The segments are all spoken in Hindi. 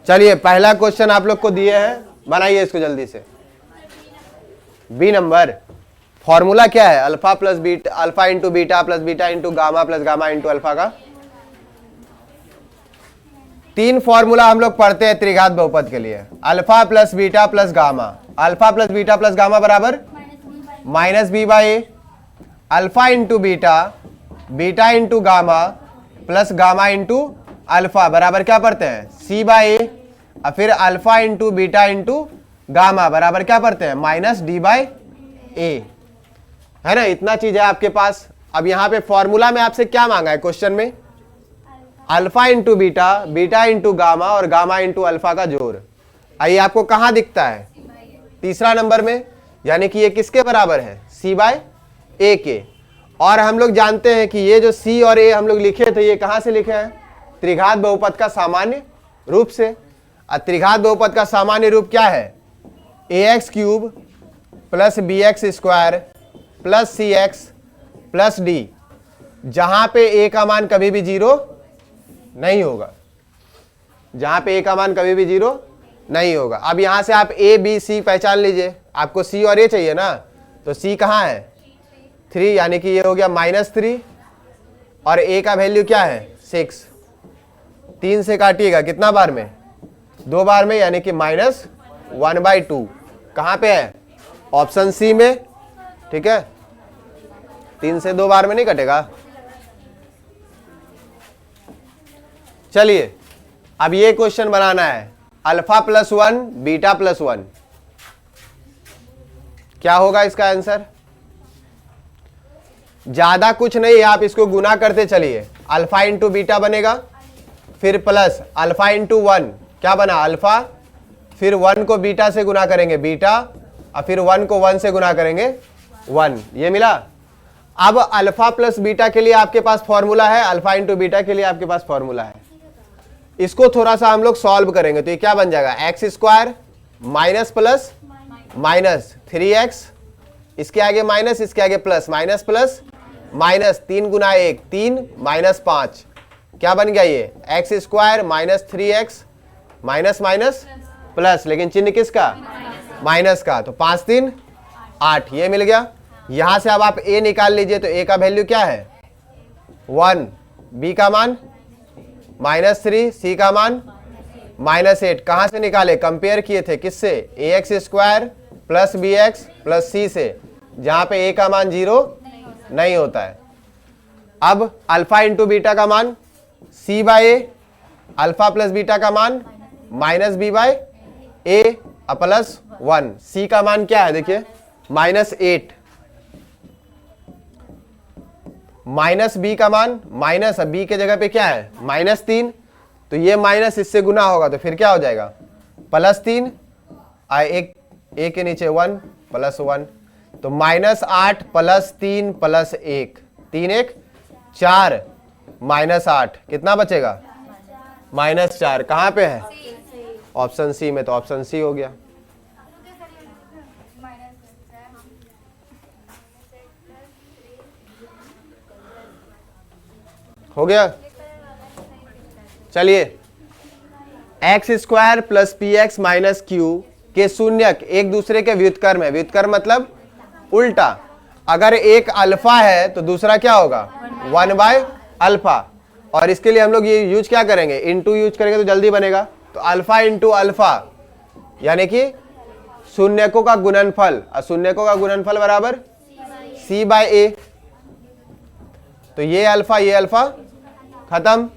चलिए पहला क्वेश्चन आप लोग को दिए हैं, बनाइए इसको जल्दी से। बी नंबर, फॉर्मूला क्या है? Alpha plus beta, alpha into beta plus beta into gamma plus gamma into alpha का। तीन फॉर्मूला हम लोग पढ़ते हैं त्रिघात बहुपद के लिए। Alpha plus beta plus gamma, alpha plus beta plus gamma बराबर minus B by A. Alpha into beta, beta into gamma plus gamma into alpha बराबर क्या पढ़ते हैं? C by A. और फिर alpha into beta into gamma बराबर क्या पढ़ते हैं? Minus D by A. है ना, इतना चीज है आपके पास। अब यहां पे फॉर्मूला में आपसे क्या मांगा है क्वेश्चन में? Alpha into beta, beta into gamma और गामा इंटू अल्फा का जोड़। आइए आपको कहां दिखता है? तीसरा नंबर में, यानी कि ये किसके बराबर है? सी बाय ए के। और हम लोग जानते हैं कि ये जो सी और ए हम लोग लिखे थे, ये कहां से लिखे हैं? त्रिघात बहुपद का सामान्य रूप से। और त्रिघात बहुपद का सामान्य रूप क्या है? A X cube plus B X square plus C X plus D, जहां पे ए का मान कभी भी जीरो नहीं होगा, जहां पे ए का मान कभी भी जीरो नहीं होगा। अब यहां से आप ए बी सी पहचान लीजिए। आपको सी और ए चाहिए ना, तो सी कहां है? 3, यानी कि ये हो गया -3 और ए का वैल्यू क्या है? 6। 3 से काटिएगा कितना बार में? 2 बार में, यानी कि -1/2। कहां पे है? ऑप्शन सी में। ठीक है, 3 से 2 बार में नहीं कटेगा। चलिए अब ये क्वेश्चन बनाना है। अल्फा प्लस 1 बीटा प्लस 1, क्या होगा इसका आंसर? ज्यादा कुछ नहीं है, आप इसको गुना करते चलिए। अल्फा इंटू बीटा बनेगा, फिर प्लस अल्फा इंटू 1, क्या बना? अल्फा। फिर 1 को बीटा से गुना करेंगे बीटा, और फिर 1 को 1 से गुना करेंगे 1, ये मिला। अब अल्फा प्लस बीटा के लिए आपके पास फॉर्मूला है, अल्फा इंटू बीटा के लिए आपके पास फॉर्मूला है। इसको थोड़ा सा हम लोग सॉल्व करेंगे, तो ये क्या बन जाएगा? X square minus plus minus 3x, इसके आगे माइनस, इसके आगे प्लस, माइनस प्लस माइनस 3 गुना 1 3 माइनस 5, क्या बन गया ये? X square minus 3x minus minus plus, लेकिन चिन्ह किसका? माइनस का। तो 5 3 8, ये मिल गया। यहां से अब आप a निकाल लीजिए, तो a का वैल्यू क्या है? 1, b का मान -3, c का मान -8। कहां से निकाले? कंपेयर किए थे किससे? ax square plus B X plus C से, जहां पे a का मान 0 नहीं होता है। अब अल्फा इंटू बीटा का मान c बाय ए, अल्फा प्लस बीटा का मान माइनस बी बाय ए प्लस 1। c का मान क्या है? देखिए -8, माइनस बी का मान माइनस, बी के जगह पे क्या है? -3, तो ये माइनस इससे गुना होगा, तो फिर क्या हो जाएगा? +3, एक ए के नीचे 1 प्लस 1, तो -8 प्लस 3 प्लस 1, 3 1 4 -8, कितना बचेगा? -4। कहां पे है? ऑप्शन सी में, तो ऑप्शन सी हो गया। हो गया। चलिए x square plus P x minus Q के शून्यक एक दूसरे के व्युत्क्रम है। व्युत्क्रम मतलब उल्टा। अगर एक अल्फा है तो दूसरा क्या होगा? 1/अल्फा। और इसके लिए हम लोग ये यूज क्या करेंगे? इनटू यूज करेंगे तो जल्दी बनेगा। तो अल्फा इंटू अल्फा, यानी कि शून्यकों का गुणनफल, और शून्यकों का गुणनफल बराबर सी बाय ए। तो ये अल्फा खत्म।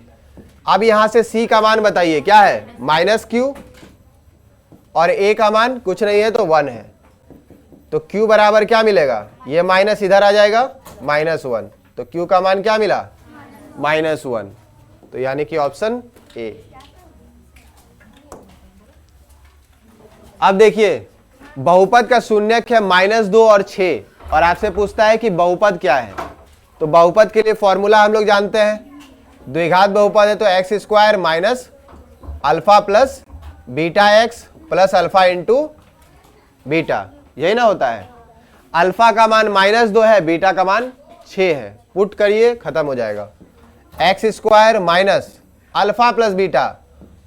अब यहां से c का मान बताइए क्या है? -q, और a का मान कुछ नहीं है तो 1 है। तो q बराबर क्या मिलेगा? ये माइनस इधर आ जाएगा, -1। तो q का मान क्या मिला? -1। तो यानी कि ऑप्शन ए। अब देखिए बहुपद का शून्यक है -2 और 6, और आपसे पूछता है कि बहुपद क्या है। तो बहुपद के लिए फॉर्मूला हम लोग जानते हैं। द्विघात बहुपद है तो x square minus alpha plus beta x plus alpha into beta, यही ना होता है। अल्फा का मान -2 है, बीटा का मान 6 है। पुट करिए, खत्म हो जाएगा। X square minus alpha plus beta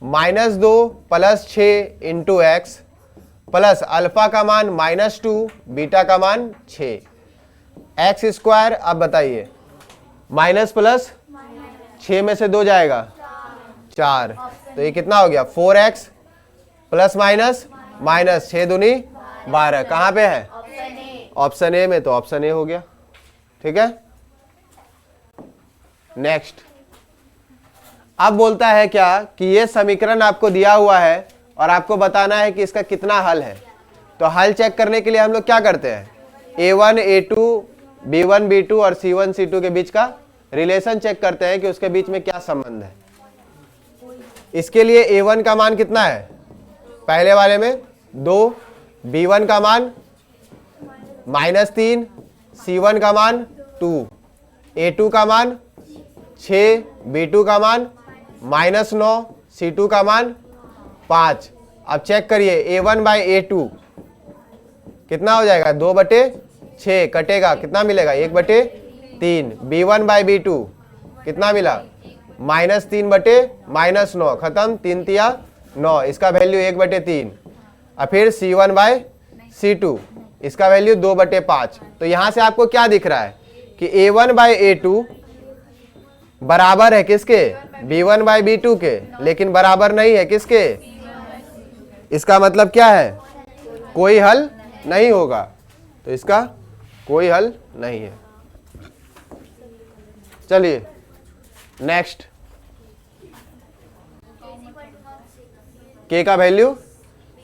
-2 plus 6 into x plus alpha का मान -2 बीटा का मान 6 एक्स स्क्वायर। अब बताइए माइनस प्लस 6 में से 2 जाएगा 4, तो ये कितना हो गया 4x प्लस माइनस माइनस 6 दूनी 12। कहाँ पे है? ऑप्शन ए में, तो ऑप्शन ए हो गया। ठीक है, नेक्स्ट। अब बोलता है क्या कि ये समीकरण आपको दिया हुआ है और आपको बताना है कि इसका कितना हल है। तो हल चेक करने के लिए हम लोग क्या करते हैं, a1 a2 b1 b2 और c1 c2 के बीच का रिलेशन चेक करते हैं कि उसके बीच में क्या संबंध है। इसके लिए a1 का मान कितना है, पहले वाले में 2, b1 का मान -3, c1 का मान 2, a2 का मान 6, b2 का मान -9, c2 का मान 5। अब चेक करिए a1 बाई a2 कितना हो जाएगा, 2/6 कटेगा, कितना मिलेगा 1/3। b1 बाई b2 कितना मिला, -3/-9, खत्म, 3 तिया 9, इसका वैल्यू 1/3। और फिर c1 बाई c2 इसका वैल्यू 2/5। तो यहां से आपको क्या दिख रहा है कि a1 बाई a2 बराबर है किसके, b1 बाई b2 के, लेकिन बराबर नहीं है किसके। इसका मतलब क्या है, कोई हल नहीं होगा, तो इसका कोई हल नहीं है। चलिए नेक्स्ट, k का वैल्यू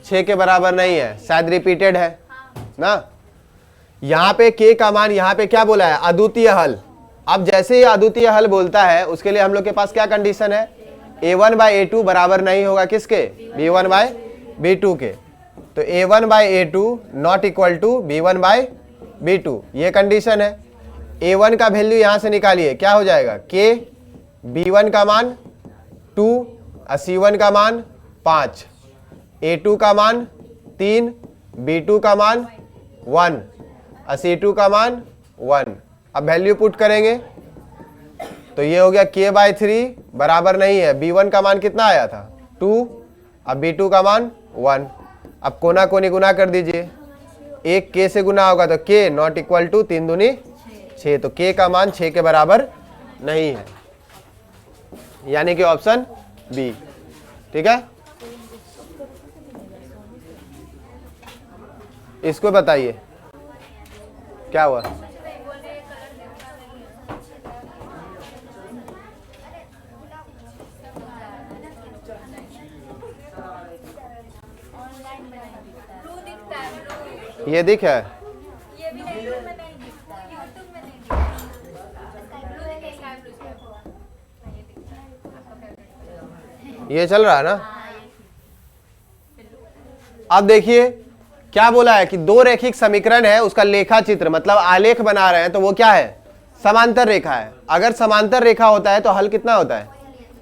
6 के बराबर नहीं है, शायद रिपीटेड है ना। यहां पे k का मान यहां पे क्या बोला है, अद्वितीय हल। अब जैसे ही अद्वितीय हल बोलता है उसके लिए हम लोग के पास क्या कंडीशन है, a1 बाई a2 बराबर नहीं होगा किसके, b1 बाई b2 के। तो a1 by a2 not equal to b1 by b2, ये कंडीशन है। a1 का वैल्यू यहां से निकालिए, क्या हो जाएगा, k b1 का मान 2 और c1 का मान 5, a2 का मान 3, b2 का मान 1 और c2 का मान 1। अब वैल्यू पुट करेंगे तो ये हो गया k बाई 3 बराबर नहीं है, b1 का मान कितना आया था 2 और b2 का मान 1। अब कोना कोनी गुना कर दीजिए, एक k से गुना होगा तो k नॉट इक्वल टू 3 दूनी 6, तो k का मान 6 के बराबर नहीं है, यानी कि ऑप्शन बी। ठीक है, इसको बताइए क्या हुआ। ये दिख है, ये चल रहा है ना। अब देखिए क्या बोला है कि दो रैखिक समीकरण है, उसका लेखा चित्र मतलब आलेख बना रहे हैं, तो वो क्या है, समांतर रेखा है। अगर समांतर रेखा होता है तो हल कितना होता है,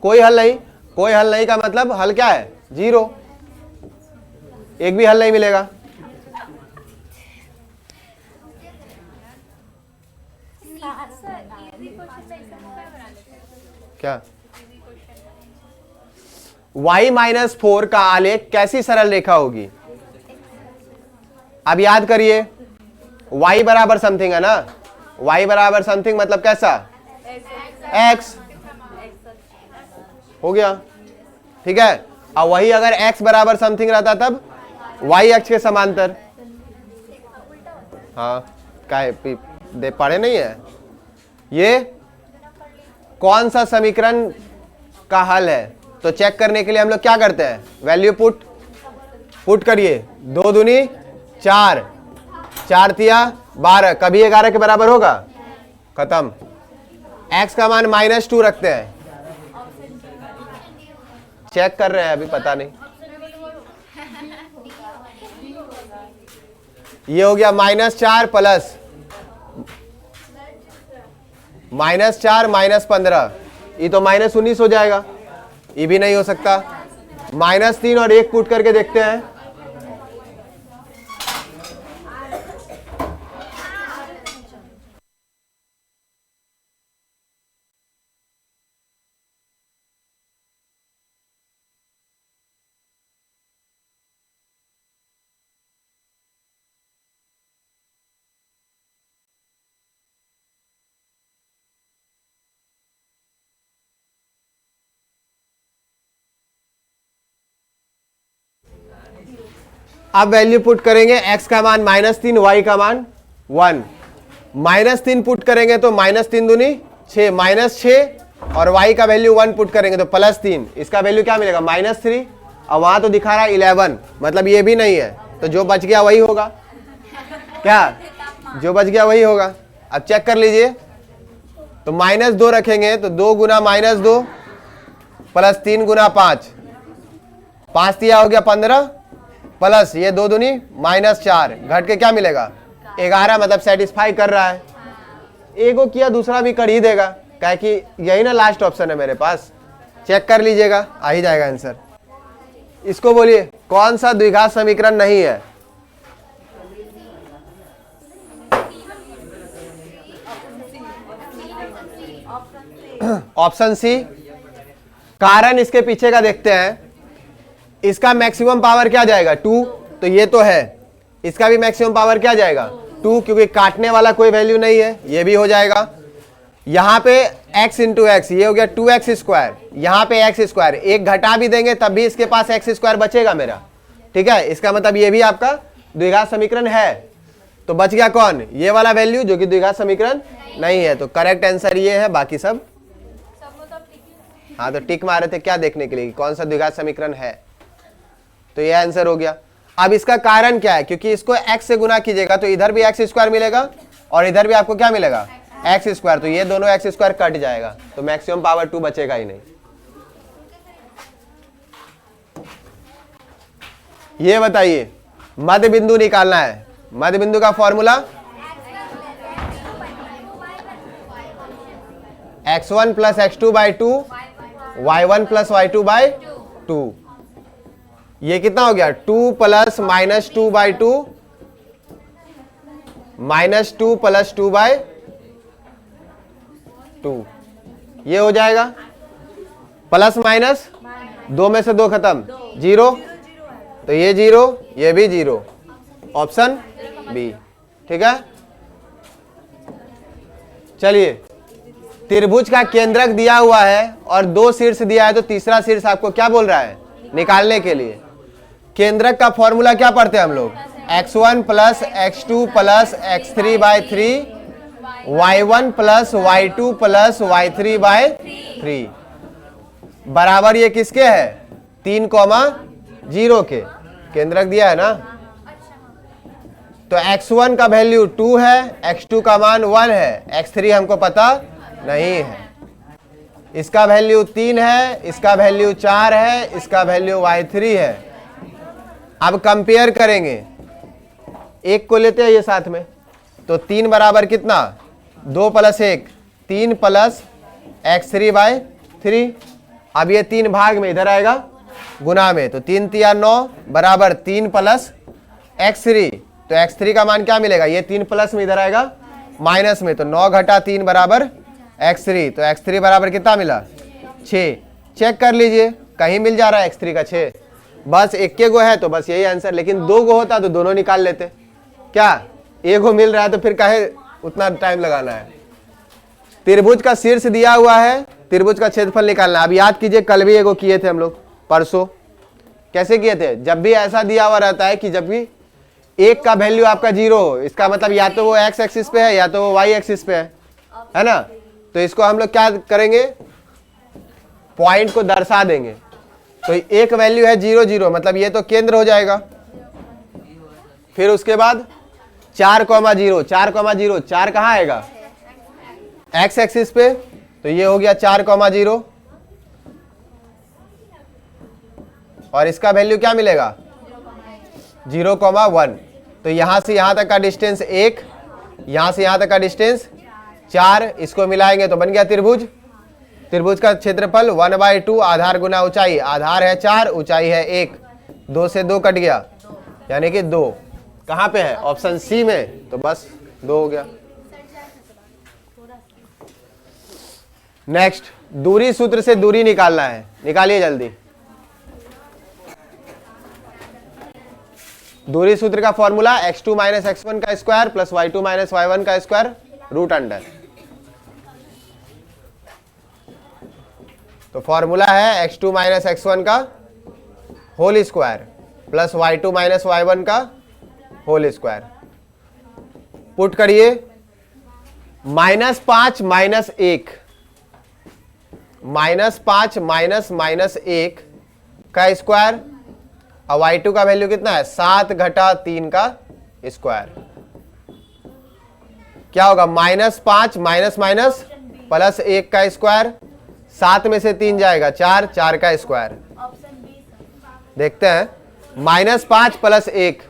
कोई हल नहीं। कोई हल नहीं का मतलब हल क्या है, 0, एक भी हल नहीं मिलेगा। क्या y-4 का आलेख कैसी सरल रेखा होगी। अब याद करिए y बराबर समथिंग है ना, y बराबर समथिंग मतलब कैसा, x हो गया। ठीक है, अब वही अगर x बराबर समथिंग रहता तब y अक्ष के समांतर। हाँ दे पढ़े नहीं है। ये कौन सा समीकरण का हल है, तो चेक करने के लिए हम लोग क्या करते हैं, वैल्यू पुट करिए, 2 दूनी 4, 4 तिया 12, कभी 11 के बराबर होगा, खत्म। x का मान -2 रखते हैं, चेक कर रहे हैं अभी, पता नहीं। ये हो गया -4 प्लस -4 -15, ये तो -19 हो जाएगा, ये भी नहीं हो सकता। -3 और 1 पुट करके देखते हैं, अब वैल्यू पुट करेंगे, x का मान -3, y का मान 1, -3 पुट करेंगे तो -3 दूनी 6, -6 और y का वैल्यू 1 पुट करेंगे तो +3, इसका वैल्यू क्या मिलेगा -3, और वहां तो दिखा रहा है 11, मतलब ये भी नहीं है, तो जो बच गया वही होगा, क्या जो बच गया वही होगा। अब चेक कर लीजिए, तो -2 रखेंगे तो 2 गुना -2 प्लस 3 गुना 5, 5 दिया हो गया 15 प्लस ये 2 दूनी -4, घट के क्या मिलेगा 11, मतलब सेटिस्फाई कर रहा है। एगो किया दूसरा भी कर ही देगा, क्या कि यही ना लास्ट ऑप्शन है मेरे पास। चेक कर लीजिएगा, आ ही जाएगा आंसर। इसको बोलिए कौन सा द्विघात समीकरण नहीं है? Option C. कारण इसके पीछे का देखते हैं, इसका मैक्सिमम पावर क्या जाएगा 2, तो ये तो है, इसका भी मैक्सिमम पावर क्या जाएगा 2, क्योंकि काटने वाला कोई वैल्यू नहीं है, ये भी हो जाएगा। यहां पे x इंटू एक्स, ये हो गया 2x², यहां पे x², एक घटा भी देंगे तब भी इसके पास x² बचेगा मेरा, ठीक है। इसका मतलब ये भी आपका द्विघात समीकरण है। तो बच गया कौन, ये वाला वैल्यू जो कि द्विघात समीकरण नहीं है। तो करेक्ट आंसर ये है, बाकी सब हाँ, तो टिक मारे थे क्या देखने के लिए कौन सा द्विघात समीकरण है, तो ये आंसर हो गया। अब इसका कारण क्या है, क्योंकि इसको x से गुना कीजिएगा तो इधर भी x² मिलेगा और इधर भी आपको क्या मिलेगा x², तो ये दोनों x² कट जाएगा, तो मैक्सिमम पावर 2 बचेगा ही नहीं। ये बताइए, मध्य बिंदु निकालना है, मध्य बिंदु का formula x1 + x2/2 y1 + y2/2, ये कितना हो गया 2 + -2/2 -2 + 2/2, ये हो जाएगा। प्लस माइनस 2 में से 2 खत्म, 0, तो ये 0, ये भी 0, ऑप्शन बी, ठीक है। चलिए, त्रिभुज का केंद्रक दिया हुआ है और 2 शीर्ष दिया है, तो तीसरा शीर्ष आपको क्या बोल रहा है निकालने के लिए। केंद्रक का फॉर्मूला क्या पढ़ते हैं हम लोग, x1 + x2 + x3/3 y1 + y2 + y3/3 बराबर ये किसके है 3,0 के। केंद्रक दिया है ना, तो x1 का वैल्यू 2 है, x2 का मान 1 है, x3 हमको पता नहीं है, इसका वैल्यू 3 है, इसका वैल्यू 4 है, इसका वैल्यू y3 है। अब कंपेयर करेंगे, एक को लेते हैं ये साथ में, तो 3 बराबर कितना 2 + 1, 3 + x3/3। अब ये 3 भाग में इधर आएगा गुना में, तो 3 × 3 = 9 बराबर 3 + x3, तो x3 का मान क्या मिलेगा, ये 3 प्लस में इधर आएगा माइनस में, तो 9 घटा 3 बराबर x3, तो x3 बराबर कितना मिला 6। चेक कर लीजिए, कहीं मिल जा रहा है x3 का 6, बस एक के गो है तो बस यही आंसर, लेकिन 2 गो होता तो दोनों निकाल लेते, क्या एक गो मिल रहा है तो फिर काहे उतना टाइम लगाना है। त्रिभुज का शीर्ष दिया हुआ है, त्रिभुज का क्षेत्रफल निकालना। अब याद कीजिए, कल भी एगो किए थे हम लोग, परसों कैसे किए थे, जब भी ऐसा दिया हुआ रहता है कि जब भी एक का वैल्यू आपका 0 हो, इसका मतलब या तो वो x एक्सिस पे है या तो वो y एक्सिस पे है ना। तो इसको हम लोग क्या करेंगे, पॉइंट को दर्शा देंगे, तो एक वैल्यू है 0 0, मतलब ये तो केंद्र हो जाएगा। फिर उसके बाद 4,0, 4,0, 4 कहाँ आएगा x एक्सिस पे, तो ये हो गया 4,0, और इसका वैल्यू क्या मिलेगा 0,1, तो यहां से यहां तक का डिस्टेंस 1, यहां से यहां तक का डिस्टेंस 4, इसको मिलाएंगे तो बन गया त्रिभुज। त्रिभुज का क्षेत्रफल 1/2 आधार गुना ऊंचाई, आधार है 4, ऊंचाई है 1, 2 से 2 कट गया, यानी कि 2 कहां पे है ऑप्शन सी में, तो बस 2 हो गया। नेक्स्ट, दूरी सूत्र से दूरी निकालना है, निकालिए जल्दी। दूरी सूत्र का फॉर्मूला x2 - x1 का स्क्वायर प्लस y2 - y1 का स्क्वायर रूट अंडर, तो फॉर्मूला है x2 - x1 का whole square plus y2 minus y1 का होल स्क्वायर। पुट करिए, -5 माइनस 1, -5 माइनस 1 का स्क्वायर, और y2 का वैल्यू कितना है 7 घटा 3 का स्क्वायर। क्या होगा, -5 माइनस माइनस प्लस 1 का स्क्वायर, 7 में से 3 जाएगा 4, 4 का स्क्वायर। देखते हैं, -5 प्लस 1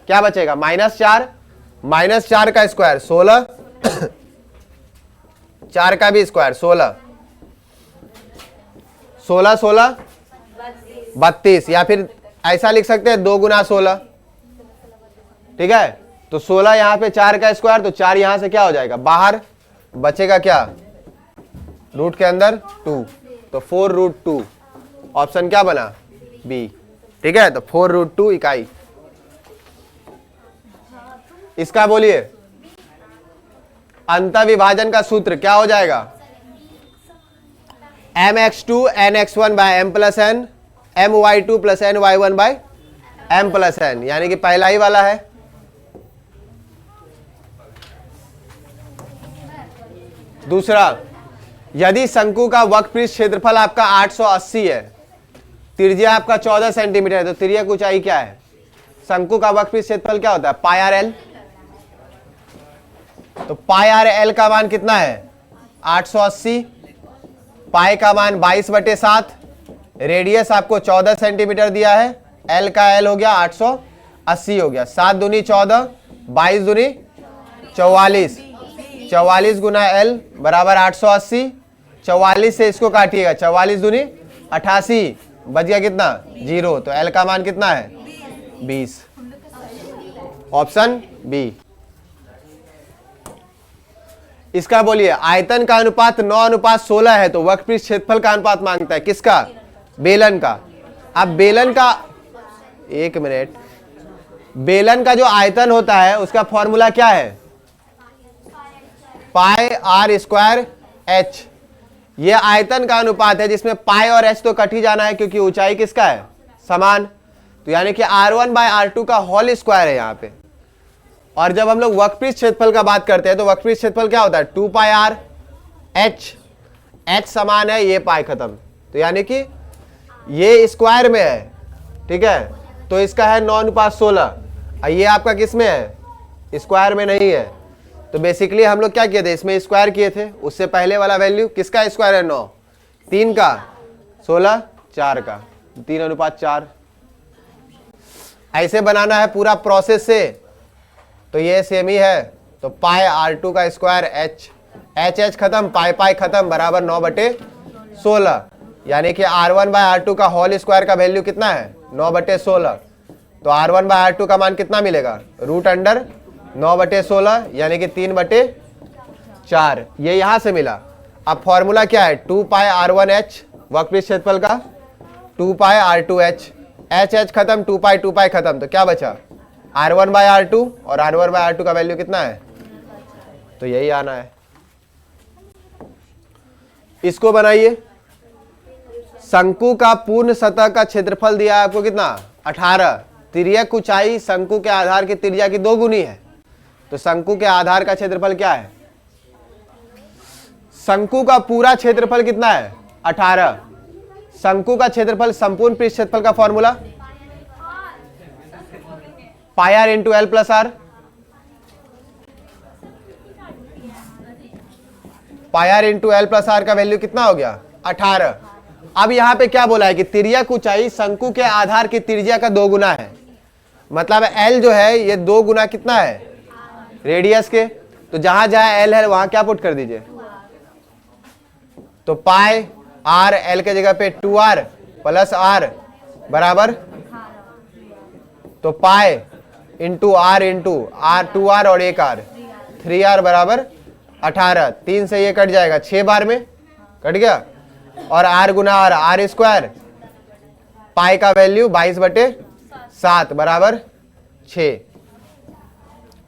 क्या बचेगा, -4, -4 का स्क्वायर 16, 4 का भी स्क्वायर 16, 16 16 32, या फिर ऐसा लिख सकते हैं 2 गुना 16। ठीक है, तो 16 यहां पे 4 का स्क्वायर, तो 4 यहां से क्या हो जाएगा बाहर, बचेगा क्या रूट के अंदर 2, तो 4√2। ऑप्शन क्या बना, बी। ठीक है, तो 4√2 इकाई। इसका बोलिए अंतःविभाजन का सूत्र क्या हो जाएगा, mx2 nx1 by m plus n, my2 plus ny1 by m plus n, यानी कि पहला ही वाला है। दूसरा, यदि शंकु का वक्रपृष्ठ क्षेत्रफल आपका 880 है, त्रिज्या आपका 14 सेंटीमीटर है, तो तिर्यक ऊंचाई क्या है, शंकु का वक्रपृष्ठ क्षेत्रफल क्या होता है पाई आर एल। तो पाई आर एल का मान कितना है 880, पाई का मान 22/7, रेडियस आपको 14 सेंटीमीटर दिया है, एल का एल हो गया 880 हो गया, 7 दूनी 14, 22 दूनी 44, 44 गुना एल बराबर 880, 44 से इसको काटिएगा, 44 दूनी 88, बच गया कितना 0, तो एल का मान कितना है 20। Option B. इसका बोलिए आयतन का अनुपात 9:16 है, तो वक्रपृष्ठ क्षेत्रफल का अनुपात मांगता है किसका, बेलन का। अब बेलन का, एक मिनट, बेलन का जो आयतन होता है उसका फॉर्मूला क्या है, पाई आर स्क्वायर एच। ये आयतन का अनुपात है जिसमें पाई और एच तो कट ही जाना है क्योंकि ऊंचाई किसका है समान, तो यानी कि r1/r2 का होल स्क्वायर है यहाँ पे। और जब हम लोग वक्रपृष्ठ क्षेत्रफल का बात करते हैं तो वक्रपृष्ठ क्षेत्रफल क्या होता है 2 पाई आर एच, एच समान है ये पाई खत्म, तो यानी कि ये स्क्वायर में है। ठीक है, तो इसका है 9:16, और ये आपका किस में है स्क्वायर में नहीं है। तो बेसिकली हम लोग क्या किए थे, इसमें स्क्वायर किए थे, उससे पहले वाला वैल्यू किसका स्क्वायर है 9, 3 का 16, 4 का 3:4। ऐसे बनाना है पूरा प्रोसेस से, तो ये सेम ही है। तो पाई r2 का स्क्वायर एच, एच एच खत्म, पाई पाई खत्म, बराबर 9/16, यानी कि r1/r2 का होल स्क्वायर का वैल्यू कितना है 9/16। तो r1/r2 का मान कितना मिलेगा, √9/16, यानी कि 3/4। ये यहां से मिला। अब फॉर्मूला क्या है 2 पाई r1h वक्रपृष्ठ क्षेत्रफल का, 2 पाई r2h, एच एच खत्म, 2 पाई खत्म, तो क्या बचा r1/r2, और r1/r2 का वैल्यू कितना है, तो यही आना है। इसको बनाइए, शंकु का पूर्ण सतह का क्षेत्रफल दिया है आपको कितना 18, तिर्यक ऊंचाई शंकु के आधार की त्रिज्या की 2 गुनी है, तो शंकु के आधार का क्षेत्रफल क्या है, शंकु का पूरा क्षेत्रफल कितना है 18, शंकु का क्षेत्रफल संपूर्ण पृष्ठ क्षेत्रफल का formula pi r into l plus r, pi r into l plus r का वैल्यू कितना हो गया 18। अब यहां पे क्या बोला है कि तिर्यक ऊंचाई शंकु के आधार की त्रिज्या का 2 गुना है, मतलब एल जो है ये 2 गुना कितना है रेडियस के, तो जहां जहां एल है वहां क्या पुट कर दीजिए, तो पाई आर एल के जगह पे 2r प्लस आर बराबर, तो पाई इंटू आर 2r और 1r 3r बराबर 18, 3 से ये कट जाएगा 6 बार में कट गया, और r गुना r स्क्वायर, पाई का वैल्यू 22/7 बराबर 6।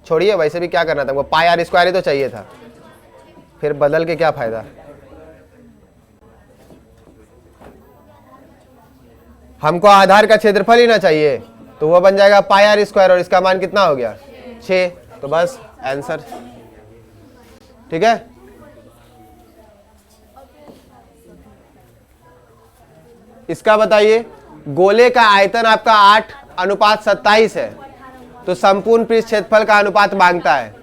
छोड़िए, वैसे भी क्या करना था, वो पाई आर स्क्वायर ही तो चाहिए था, फिर बदल के क्या फायदा। हमको आधार का क्षेत्रफल ही ना चाहिए, तो वो बन जाएगा पाई आर स्क्वायर और इसका मान कितना हो गया 6। तो बस आंसर। ठीक है, इसका बताइए। गोले का आयतन आपका 8:27 है, तो संपूर्ण पृष्ठ क्षेत्रफल का अनुपात मांगता है।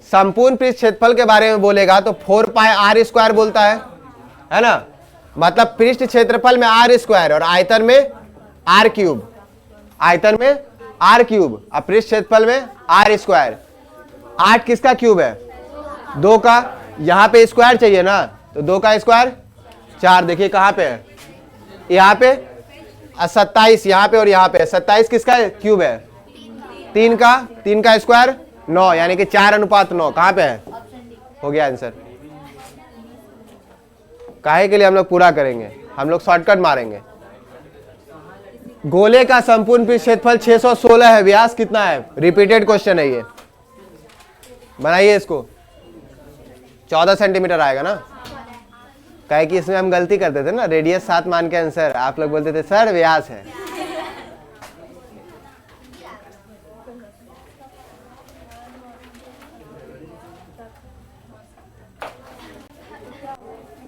संपूर्ण पृष्ठ क्षेत्रफल के बारे में बोलेगा तो 4 पाई आर स्क्वायर बोलता है ना। मतलब पृष्ठ क्षेत्रफल में आर स्क्वायर और आयतन में आर क्यूब, आयतन में आर क्यूब और पृष्ठ क्षेत्रफल में आर स्क्वायर। 8 किसका क्यूब है? 2 का। यहां पे स्क्वायर चाहिए ना, तो 2 का स्क्वायर 4। देखिए कहां पे है, यहाँ पे 27 यहाँ पे और यहाँ पे 27 किसका क्यूब है? 3 का। 3 का स्क्वायर 9, यानी कि 4:9। कहाँ पे है? हो गया आंसर। काहे के लिए हम लोग पूरा करेंगे, हम लोग शॉर्टकट मारेंगे। गोले का संपूर्ण पृष्ठ क्षेत्रफल 616 है, व्यास कितना है? रिपीटेड क्वेश्चन है ये, बनाइए इसको। 14 सेंटीमीटर आएगा ना। काहे कि इसमें हम गलती करते थे ना, रेडियस 7 मान के आंसर, आप लोग बोलते थे सर व्यास है।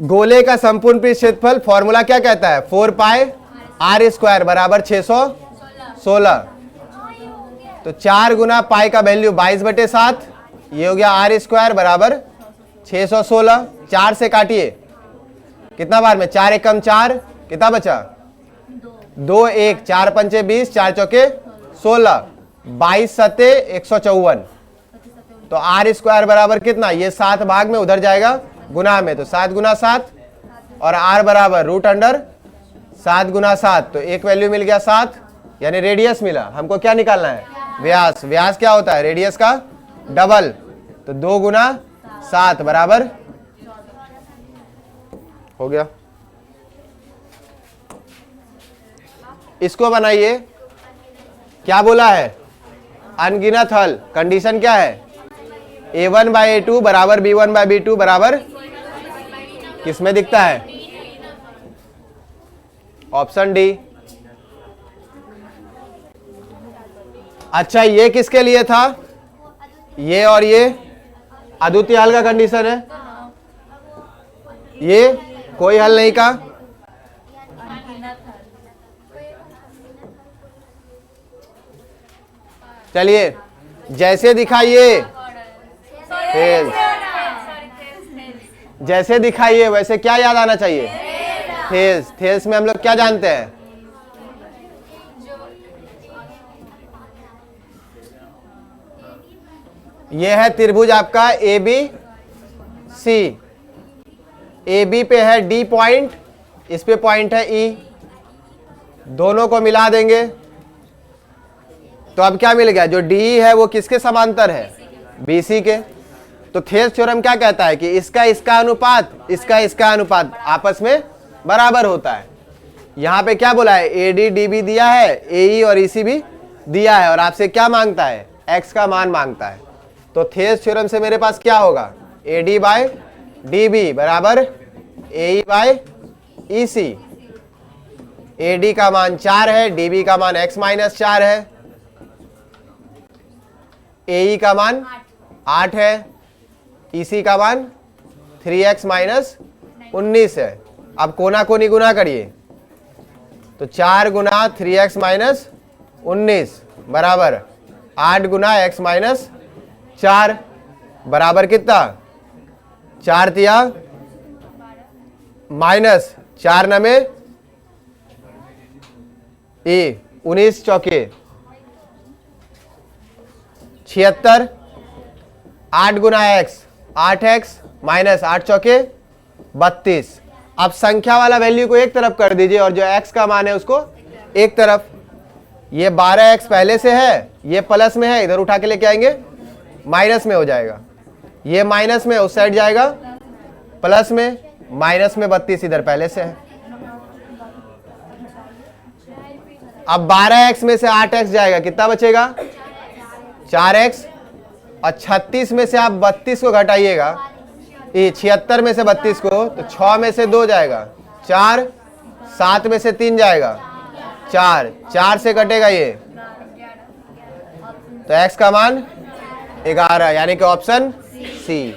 गोले का संपूर्ण पृष्ठ क्षेत्रफल फॉर्मूला क्या कहता है? 4 पाई आर स्क्वायर बराबर 616। तो 4 गुना पाई का वैल्यू 22/7, ये हो गया आर स्क्वायर बराबर 616। 4 से काटिए, कितना बार में? 4 एकम 4, कितना बचा? 2 1, 4 पंचे 20, 4 चौके 16, 22 सत्ते 154। तो आर स्क्वायर बराबर कितना? ये 7 भाग में उधर जाएगा गुना में, तो 7 गुना 7 और आर बराबर √7 गुना 7। तो एक वैल्यू मिल गया 7, यानी रेडियस मिला। हमको क्या निकालना है? व्यास। व्यास क्या होता है? रेडियस का डबल। तो 2 गुना 7 बराबर हो गया। इसको बनाइए। क्या बोला है? अनगिनत हल। कंडीशन क्या है? a1/a2 बराबर b1/b2 बराबर किसमें दिखता है? Option D. अच्छा, ये किसके लिए था? ये और ये अद्वितीय हल का कंडीशन है। ये कोई हल नहीं का। चलिए, जैसे दिखाइए, जैसे दिखाइए वैसे क्या याद आना चाहिए? थेल्स। थेल्स में हम लोग क्या जानते हैं? ये है त्रिभुज आपका A B C. A B पे है डी पॉइंट, इस पे पॉइंट है ई, दोनों को मिला देंगे तो अब क्या मिल गया? जो डी है वो किसके समांतर है? बी सी के। तो थेल्स थ्योरम क्या कहता है कि इसका अनुपात इसका अनुपात आपस में बराबर होता है। यहां पे क्या बोला है? ए डी डी बी दिया है, ए ई और ई सी भी दिया है, और आपसे क्या मांगता है? एक्स का मान मांगता है। तो थेल्स थ्योरम से मेरे पास क्या होगा? A D by D B बराबर A E bye E C. A D का मान 4 है, डी बी का मान x-4 है, ए ई का मान 8 है, ई सी का मान 3x-19 है। अब कोना कोनी गुना करिए, तो 4 गुना 3x-19 बराबर 8 गुना x-4 बराबर कितना? 4 तिया माइनस 4 नमे ए 19 चौके 76, 8 गुना x 8x माइनस 8 चौके 32। अब संख्या वाला वैल्यू को एक तरफ कर दीजिए और जो x का मान है उसको एक तरफ। ये 12x पहले से है, ये प्लस में है, इधर उठा के लेके आएंगे माइनस में हो जाएगा। ये माइनस में उस साइड जाएगा, प्लस में, माइनस में 32 इधर पहले से है। अब 12x में से 8x जाएगा, कितना बचेगा? 4x। और 36 में से आप 32 को घटाइएगा, ये 76 में से 32 को, तो 6 में से 2 जाएगा 4, 7 में से 3 जाएगा 4, 4 से कटेगा ये तो x का मान 11, यानी कि ऑप्शन सी।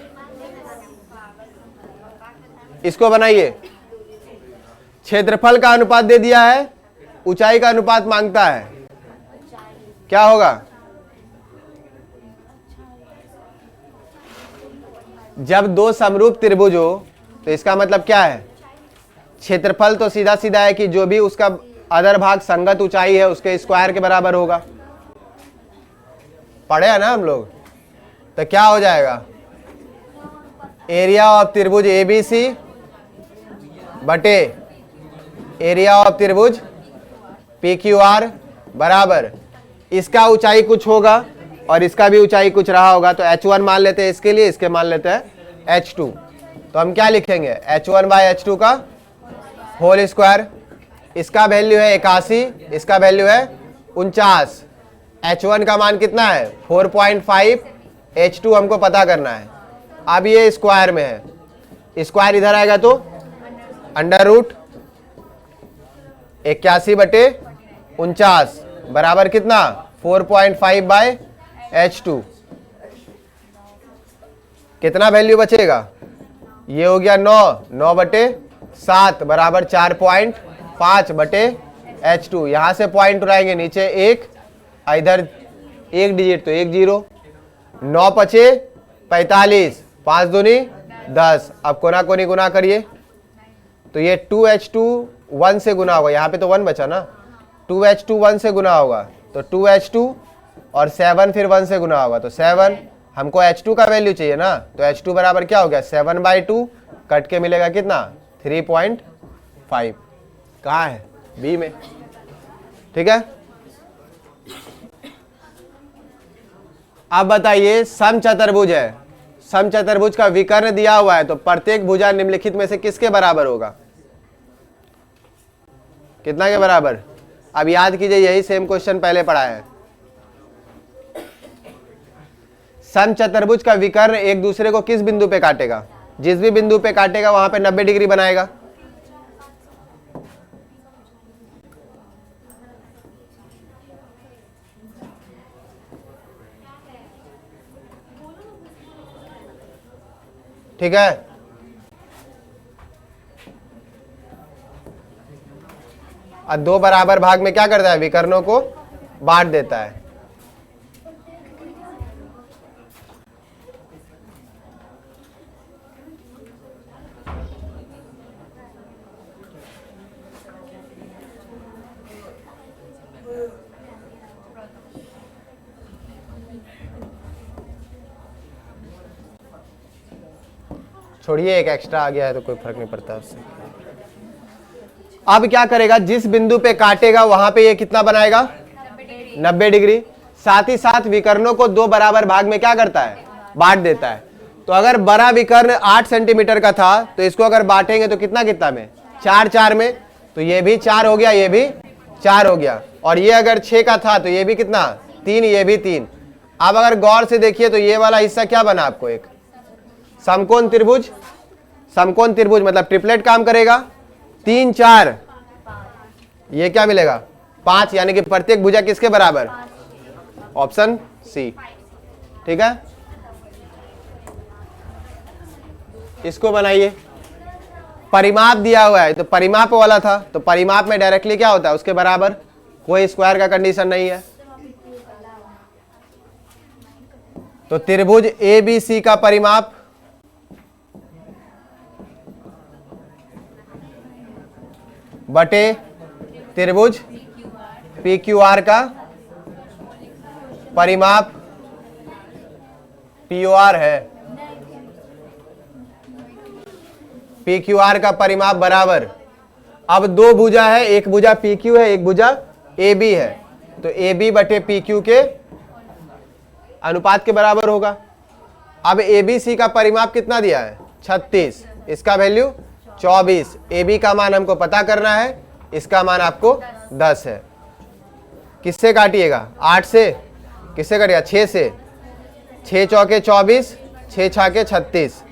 इसको बनाइए। क्षेत्रफल का अनुपात दे दिया है, ऊंचाई का अनुपात मांगता है, क्या होगा? जब दो समरूप त्रिभुज हो तो इसका मतलब क्या है? क्षेत्रफल तो सीधा सीधा है कि जो भी उसका अदर भाग संगत ऊंचाई है उसके स्क्वायर के बराबर होगा। पढ़े है ना हम लोग? तो क्या हो जाएगा? एरिया ऑफ त्रिभुज ABC बटे एरिया ऑफ त्रिभुज PQR बराबर, इसका ऊंचाई कुछ होगा और इसका भी ऊंचाई कुछ रहा होगा, तो H1 मान लेते हैं इसके लिए, इसके मान लेते हैं H2। तो हम क्या लिखेंगे? H1/H2 का होल स्क्वायर। इसका वैल्यू है 81, इसका वैल्यू है 49। H1 का मान कितना है? 4.5, H2 हमको पता करना है। अब ये स्क्वायर में है, स्क्वायर इधर आएगा तो अंडर रूट 81/49 बराबर कितना? 4.5/H2। कितना वैल्यू बचेगा? ये हो गया 9/7 बराबर 4.5/H2। यहां से पॉइंट उड़ाएंगे नीचे 1, इधर 1 डिजिट तो 1 0, 9 पचे 45, 5 दूनी 10। अब कोना कोनी गुना करिए तो ये 2H2 1 से गुना होगा, यहाँ पे तो 1 बचा ना, 2H2 1 से गुना होगा तो 2H2 और 7 फिर 1 से गुना होगा तो 7। हमको H2 का वैल्यू चाहिए ना, तो H2 बराबर क्या हो गया? 7/2 कट के मिलेगा कितना? 3.5। कहाँ है? बी में। ठीक है। अब बताइए, समचतुर्भुज है, समचतुर्भुज का विकर्ण दिया हुआ है, तो प्रत्येक भुजा निम्नलिखित में से किसके बराबर होगा? कितना के बराबर? अब याद कीजिए, यही सेम क्वेश्चन पहले पढ़ा है। समचतुर्भुज का विकर्ण एक दूसरे को किस बिंदु पे काटेगा? जिस भी बिंदु पे काटेगा वहां पे 90 डिग्री बनाएगा। ठीक है। और दो बराबर भाग में क्या करता है? विकर्णों को बांट देता है। छोड़िए, एक एक्स्ट्रा आ गया है तो कोई फर्क नहीं पड़ता उससे। अब क्या करेगा? जिस बिंदु पे काटेगा वहां पे ये कितना बनाएगा? 90 डिग्री। साथ ही साथ विकर्णों को दो बराबर भाग में क्या करता है? बांट देता है। तो अगर बड़ा विकर्ण 8 सेंटीमीटर का था तो इसको अगर बांटेंगे तो कितना कितना में? 4 में, तो ये भी 4 हो गया, ये भी 4 हो गया। और ये अगर 6 का था तो ये भी कितना? 3, ये भी 3। अब अगर गौर से देखिए तो ये वाला हिस्सा क्या बना आपको? एक समकोण त्रिभुज। समकोण त्रिभुज मतलब ट्रिपलेट काम करेगा। 3 4, ये क्या मिलेगा? 5, यानी कि प्रत्येक भुजा किसके बराबर? Option C. ठीक है। इसको बनाइए। परिमाप दिया हुआ है तो परिमाप वाला था, तो परिमाप में डायरेक्टली क्या होता है? उसके बराबर। कोई स्क्वायर का कंडीशन नहीं है। तो त्रिभुज ABC का परिमाप बटे त्रिभुज PQR का परिमाप POR है। PQR का परिमाप बराबर। अब दो भुजा है, एक भुजा PQ है, एक भुजा AB है, तो AB बटे PQ के अनुपात के बराबर होगा। अब ABC का परिमाप कितना दिया है? 36, इसका वैल्यू 24। AB का मान हमको पता करना है, इसका मान आपको 10 है। किससे काटिएगा? 8 से। किससे कटिएगा? 6 से। 6 चौके 24, 6 छाके 36,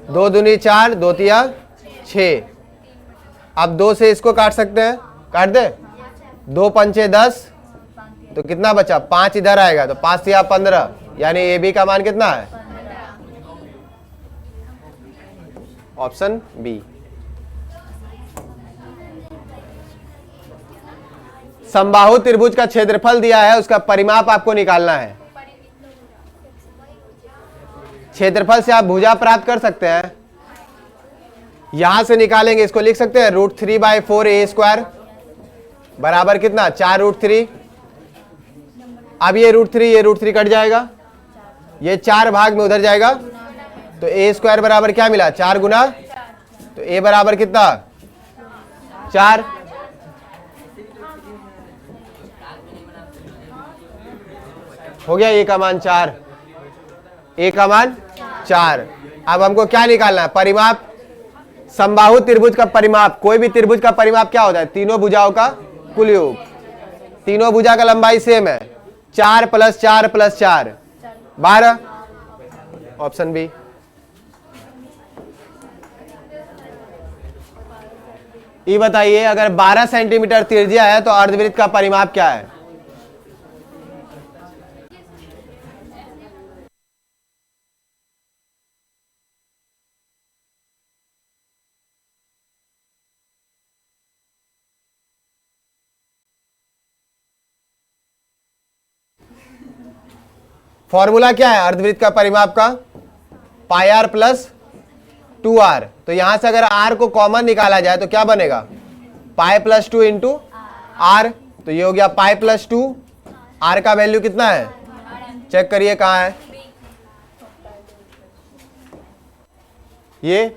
2 दूनी 4, 2 तिया 6। अब 2 से इसको काट सकते हैं, काट दे। 2 पंचे 10, तो कितना बचा, 5 इधर आएगा, तो 5 या 15, यानी ए बी का मान कितना है, ऑप्शन बी। समबाहु त्रिभुज का क्षेत्रफल दिया है, उसका परिमाप आपको निकालना है। क्षेत्रफल से आप भुजा प्राप्त कर सकते हैं, यहां से निकालेंगे, इसको लिख सकते हैं √3/4a² बराबर कितना, 4√3। अब ये √3 कट जाएगा, ये 4 भाग में उधर जाएगा, तो a² बराबर क्या मिला, 4 गुना, तो a बराबर कितना, 4। हो गया, a का मान 4, a का मान 4। अब हमको क्या निकालना है, परिमाप। समबाहु त्रिभुज का परिमाप, कोई भी त्रिभुज का परिमाप क्या होता है, तीनों भुजाओं का कुल योग। तीनों भुजा का लंबाई सेम है, 4 + 4 + 4 12, ऑप्शन बी। ये बताइए, अगर 12 सेंटीमीटर त्रिज्या है तो अर्धवृत्त का परिमाप क्या है, फॉर्मूला क्या है अर्धवृत्त का परिमाप का, πr + 2r। तो यहां से अगर r को कॉमन निकाला जाए तो क्या बनेगा, π + 2 × r, तो ये हो गया π + 2। r का वैल्यू कितना है, चेक करिए कहां है, ये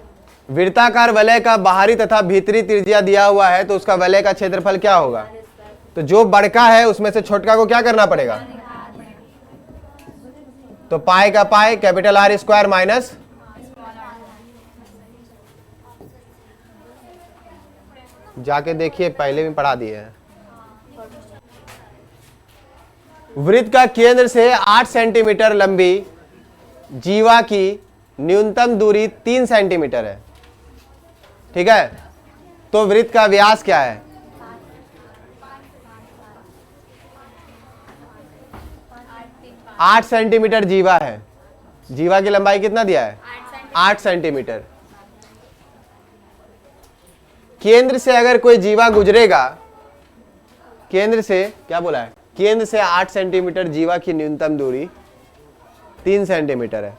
वृत्ताकार वलय का बाहरी तथा भीतरी त्रिज्या दिया हुआ है, तो उसका वलय का क्षेत्रफल क्या होगा, तो जो बड़का है उसमें से छोटका को क्या करना पड़ेगा, तो पाई का पाई R² माइनस जाके देखिए, पहले भी पढ़ा दिए हैं। वृत्त का केंद्र से 8 सेंटीमीटर लंबी जीवा की न्यूनतम दूरी 3 सेंटीमीटर है, ठीक है। तो वृत्त का व्यास क्या है, 8 सेंटीमीटर जीवा है, जीवा की लंबाई कितना दिया है, 8 सेंटीमीटर। केंद्र से अगर कोई जीवा गुजरेगा, केंद्र से क्या बोला है, केंद्र से 8 सेंटीमीटर जीवा की न्यूनतम दूरी 3 सेंटीमीटर है,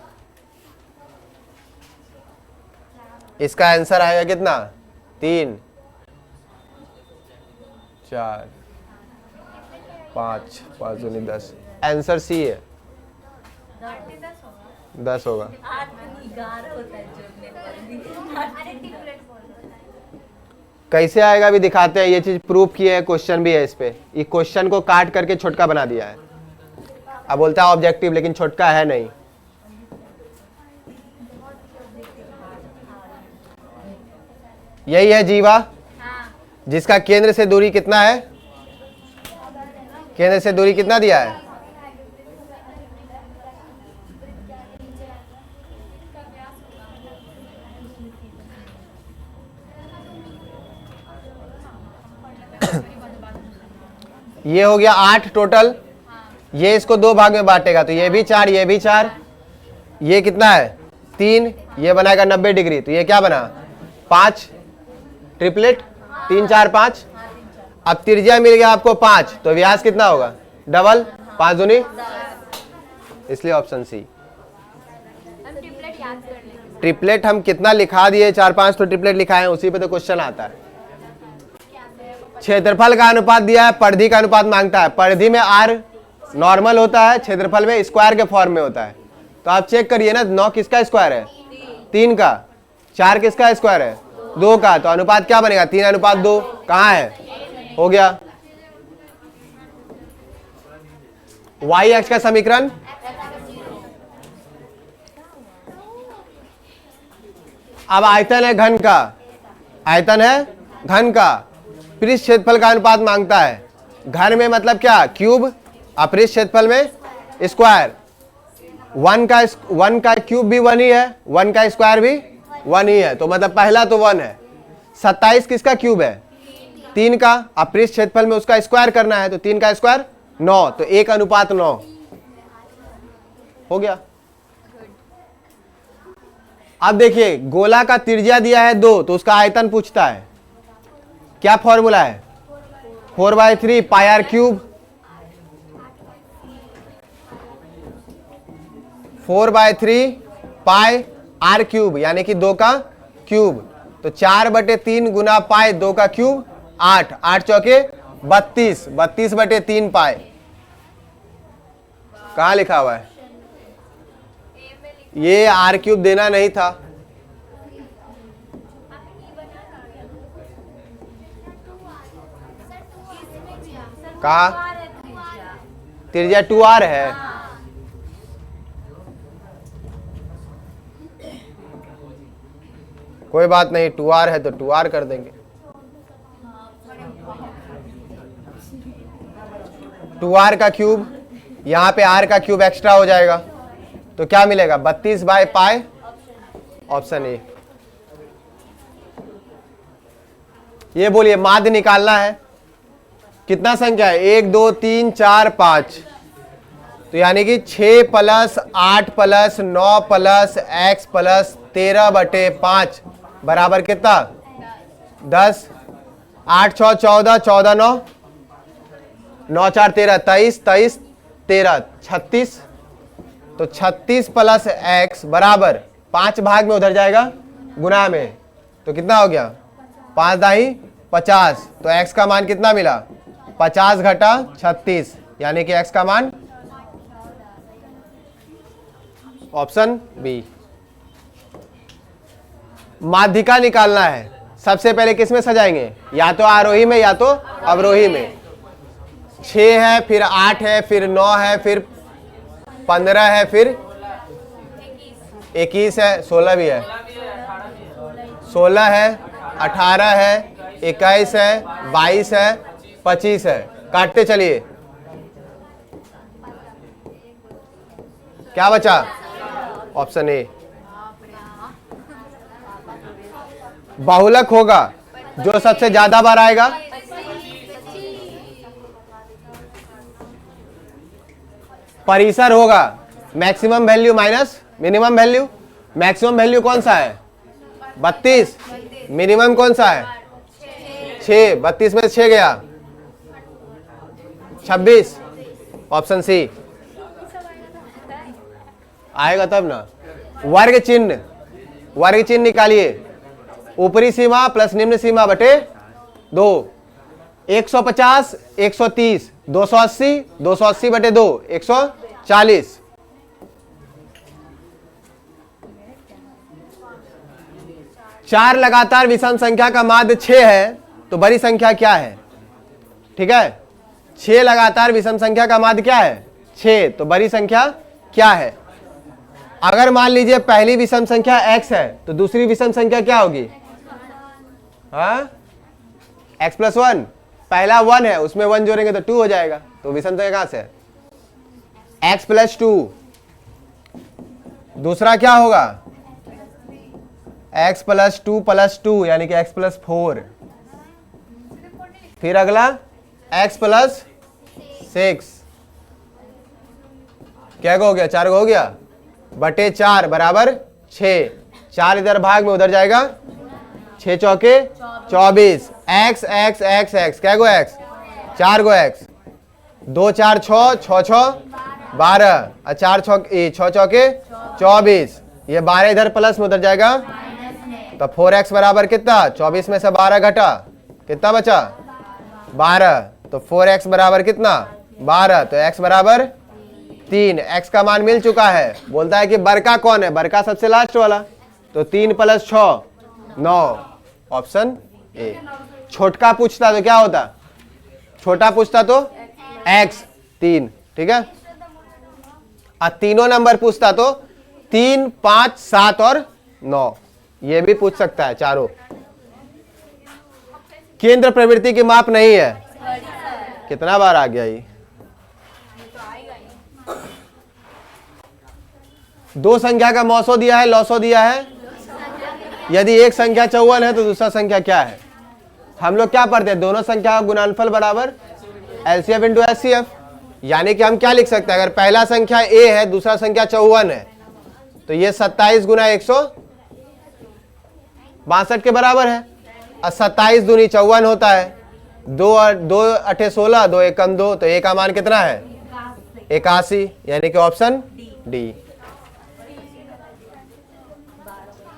इसका आंसर आएगा कितना, 3 4 5 5 दूनी 10, आंसर सी है, 10 होगा। कैसे आएगा भी दिखाते हैं, ये चीज प्रूफ किए है, क्वेश्चन भी है इस पे। ये क्वेश्चन को काट करके छोटका बना दिया है, अब बोलता है ऑब्जेक्टिव, लेकिन छोटका है नहीं। यही है जीवा, जिसका केंद्र से दूरी कितना है, केंद्र से दूरी कितना दिया है, ये हो गया 8 टोटल। ये इसको 2 भाग में बांटेगा, तो ये भी 4, ये भी 4, ये कितना है 3, ये बनाएगा 90 डिग्री, तो ये क्या बना 5, ट्रिपलेट 3 4 5। अब त्रिज्या मिल गया आपको 5, तो व्यास कितना होगा, डबल, 5 दूनी, इसलिए ऑप्शन सी। ट्रिपलेट हम कितना लिखा दिए, 4 5 तो ट्रिपलेट लिखा है, उसी पे तो क्वेश्चन आता है। क्षेत्रफल का अनुपात दिया है, परिधि का अनुपात मांगता है। परिधि में r नॉर्मल होता है, क्षेत्रफल में स्क्वायर के फॉर्म में होता है। तो आप चेक करिए ना, 9 किसका स्क्वायर है, 3 का, 4 किसका स्क्वायर है, 2 का, तो अनुपात क्या बनेगा, 3:2। कहाँ है, हो गया। y अक्ष का समीकरण, अब आयतन है घन का, आयतन है घन का, पृष्ठ क्षेत्रफल का अनुपात मांगता है। घन में मतलब क्या, क्यूब, अपृष्ठ क्षेत्रफल में स्क्वायर। 1 का क्यूब भी 1 ही है, 1 का स्क्वायर भी 1 ही है, तो मतलब पहला तो 1 है। 27 किसका क्यूब है, 3 का, अपृष्ठ क्षेत्रफल में उसका स्क्वायर करना है, तो 3 का स्क्वायर 9, तो 1:9 हो गया। अब देखिए गोला का त्रिज्या दिया है 2, तो उसका आयतन पूछता है। क्या फॉर्मूला है? 4/3 pi R cube, 4/3 pi R cube यानी कि 2 का क्यूब, तो 4/3 गुना पाई 2 का क्यूब 8, 8 चौके 32, 32/3 पाई। कहाँ लिखा हुआ है? ये आर क्यूब देना नहीं था। कहा? त्रिज्या 2r है। कोई बात नहीं, 2r है तो 2r कर देंगे। 2r का क्यूब, यहां पे r का क्यूब एक्स्ट्रा हो जाएगा, तो क्या मिलेगा? 32/पाई, ऑप्शन ए। ये बोलिए माध्य निकालना है। कितना संख्या है? 1 2 3 4 5, तो यानी कि 6 + 8 + 9 + x + 13/5 बराबर कितना? 10। 8 6 14, 14 9, 9 4 13, 23, 23 13, 36, तो 36 + x बराबर 5 भाग में उधर जाएगा गुना में, तो कितना हो गया? 5 दाई 50, तो x का मान कितना मिला? 50 घटा 36, यानी कि x का मान ऑप्शन बी। माध्यिका निकालना है। सबसे पहले किस में सजाएंगे? या तो आरोही में या तो अवरोही में। 6 है, फिर 8 है, फिर 9 है, फिर 15 है, फिर 21 है, 16 भी है, 16 है, 18 है, 21 है, 22 है, 25 है। काटते चलिए। क्या बचा? Option A. बाहुलक होगा जो सबसे ज्यादा बार आएगा। परिसर होगा maximum value minus minimum value. Maximum value कौन सा है? 32। मिनिमम कौन सा है? 6। 32 में 6 गया 26, ऑप्शन सी। आएगा तब ना। वर्ग चिन्ह, वर्ग चिन्ह निकालिए। ऊपरी सीमा प्लस निम्न सीमा बटे 2। 150 130, 280 280 बटे 2, 140। चार लगातार विषम संख्या का माध्य 6 है, तो बड़ी संख्या क्या है? ठीक है, 6 लगातार विषम संख्या का माध्य क्या है? 6, तो बड़ी संख्या क्या है? अगर मान लीजिए पहली विषम संख्या x है, तो दूसरी विषम संख्या क्या होगी? हाँ, x + 1। पहला 1 है, उसमें 1 जोड़ेंगे तो 2 हो जाएगा, तो विषम संख्या कहां से है? x + 2। दूसरा क्या होगा? x + 2 + 2 यानी कि x + 4। फिर अगला x + 6। क्या हो गया? 4 हो गया बटे 4 बराबर 6। 4 इधर भाग में उधर जाएगा, 6 चौके 24। x x x x क्या गो x? 4 गो x। 2 4 6, 6 6 12, 4 6 चौके 24। ये 12 इधर प्लस में उधर जाएगा, तो 4x बराबर कितना? 24 में से 12 घटा, कितना बचा? 12। तो 4x बराबर कितना? 12। तो x बराबर 3। x का मान मिल चुका है। बोलता है कि बड़का कौन है? बड़का सबसे लास्ट वाला, तो 3 + 6 9, ऑप्शन ए। छोटका पूछता तो क्या होता? छोटा पूछता तो x 3, ठीक है। और तीनों नंबर पूछता तो 3 5 7 और 9, ये भी पूछ सकता है चारों। केंद्र प्रवृत्ति की माप नहीं है। कितना बार आ गया ये? दो संख्या का मौसो दिया है, लौसो दिया है। यदि एक संख्या 54 है तो दूसरा संख्या क्या है? हम लोग क्या पढ़ते हैं? दोनों संख्या का गुणनफल बराबर LCF × SCF। यानी कि हम क्या लिख सकते हैं, अगर पहला संख्या a है, दूसरा संख्या 54 है, तो ये 27 गुना 162 के बराबर है। और 27 दूनी 54 होता है, 2 अठे 16, 2 एकम 2, तो a का मान कितना है 81, यानी कि ऑप्शन डी।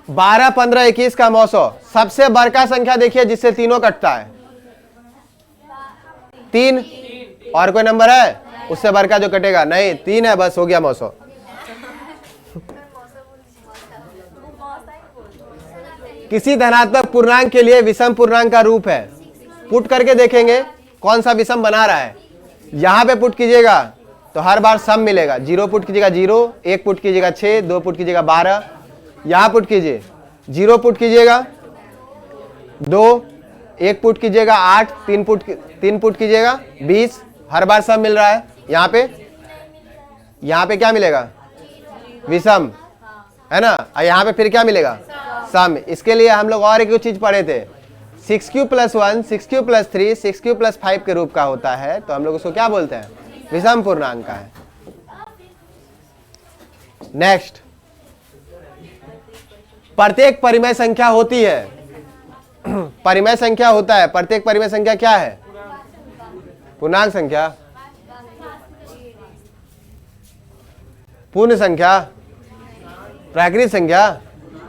12, 15, 21 का 900। सबसे बड़का संख्या देखिए जिससे तीनों कटता है 3। और कोई नंबर है उससे बड़का जो कटेगा? नहीं, 3 है, बस हो गया 900। किसी धनात्मक पूर्णांक के लिए विषम पूर्णांक का रूप है। पुट करके देखेंगे कौन सा विषम बना रहा है। यहां पे पुट कीजिएगा तो हर बार सम मिलेगा। 0 पुट कीजिएगा 0, 1 पुट कीजिएगा 6, 2 पुट कीजिएगा 12, यहां पुट कीजिए 0 पुट कीजिएगा 2, 1 पुट कीजिएगा 8, 3 पुट कीजिएगा 20, हर बार सम मिल रहा है। यहाँ पे क्या मिलेगा? विषम, है ना। और यहाँ पे फिर क्या मिलेगा? सम। इसके लिए हम लोग और एक चीज पढ़े थे, 6q + 1, 6q + 3, 6q + 5 के रूप का होता है, तो हम लोग उसको क्या बोलते हैं? विषम पूर्णांक का है। नेक्स्ट, प्रत्येक परिमेय संख्या होती है। परिमेय संख्या होता है, प्रत्येक परिमेय संख्या क्या है? पूर्णांक संख्या, पूर्ण संख्या, प्राकृत संख्या,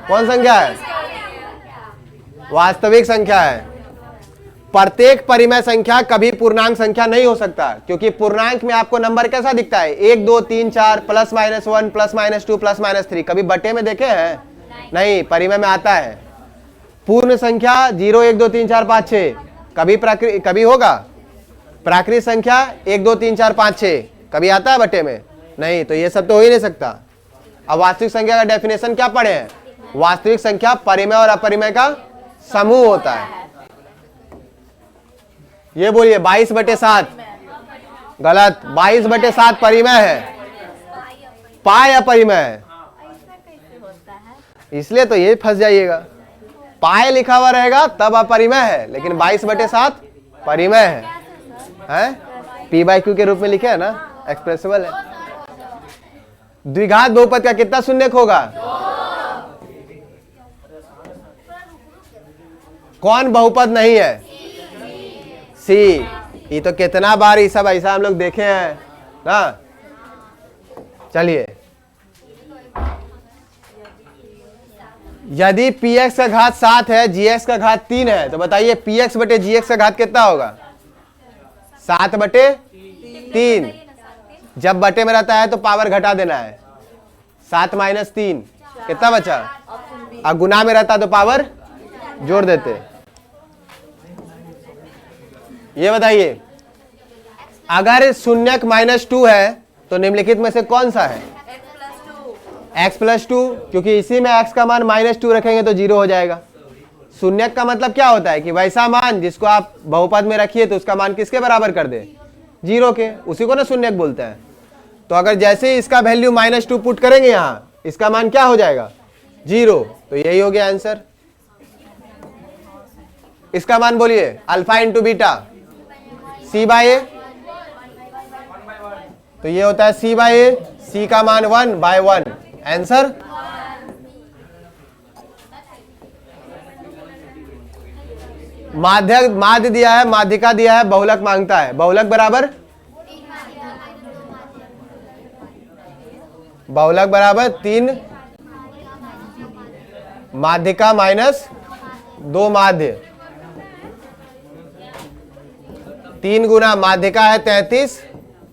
कौन संख्या है? वास्तविक संख्या है। प्रत्येक परिमेय संख्या कभी पूर्णांक संख्या नहीं हो सकता, क्योंकि पूर्णांक में आपको नंबर कैसा दिखता है? 1, 2, 3, 4, +-1, +-2, +-3। कभी बटे में देखे हैं? नहीं, परिमेय में आता है। पूर्ण संख्या 0, 1, 2, 3, 4, 5, 6 कभी होगा? प्राकृत संख्या 1, 2, 3, 4, 5, 6 कभी आता है बटे में? नहीं, तो ये सब तो हो ही नहीं सकता। अब वास्तविक संख्या का डेफिनेशन क्या पढ़े हैं? वास्तविक संख्या परिमेय और अपरिमेय का समूह होता है। ये बोलिए 22/7 गलत, 22/7 परिमेय है, पाई अपरिमेय है। इसलिए तो ये फंस जाइएगा, पाए लिखा हुआ रहेगा तब अपरिमेय है, लेकिन 22/7 परिमेय है। p/q के रूप में लिखे है ना, एक्सप्रेसिबल है। द्विघात बहुपद का कितना शून्यक होगा? कौन बहुपद नहीं है? सी। ये तो कितना बार ये सब ऐसा हम लोग देखे हैं ना। चलिए, यदि px का घात 7 है, gx का घात 3 है, तो बताइए px/gx का घात कितना होगा? 7/3। जब बटे में रहता है तो पावर घटा देना है, 7 - 3 कितना बचा? और गुना में रहता तो पावर जोड़ देते। ये बताइए, अगर शून्यक -2 है तो निम्नलिखित में से कौन सा है? x + 2, क्योंकि इसी में x का मान -2 रखेंगे तो 0 हो जाएगा। शून्यक का मतलब क्या होता है कि वैसा मान जिसको आप बहुपद में रखिए तो उसका मान किसके बराबर कर दे? 0 के, उसी को ना शून्यक बोलते हैं। तो अगर जैसे ही इसका वैल्यू -2 पुट करेंगे यहाँ, इसका मान क्या हो जाएगा? 0। तो यही हो गया आंसर। इसका मान बोलिए, अल्फा × बीटा c/a, तो ये होता है c/a, c का मान 1/1। आंसर माध्य दिया है, माध्यिका दिया है, बहुलक मांगता है। बहुलक बराबर 3 माध्यिका -2 माध्य। 3 गुना माध्यिका है 33,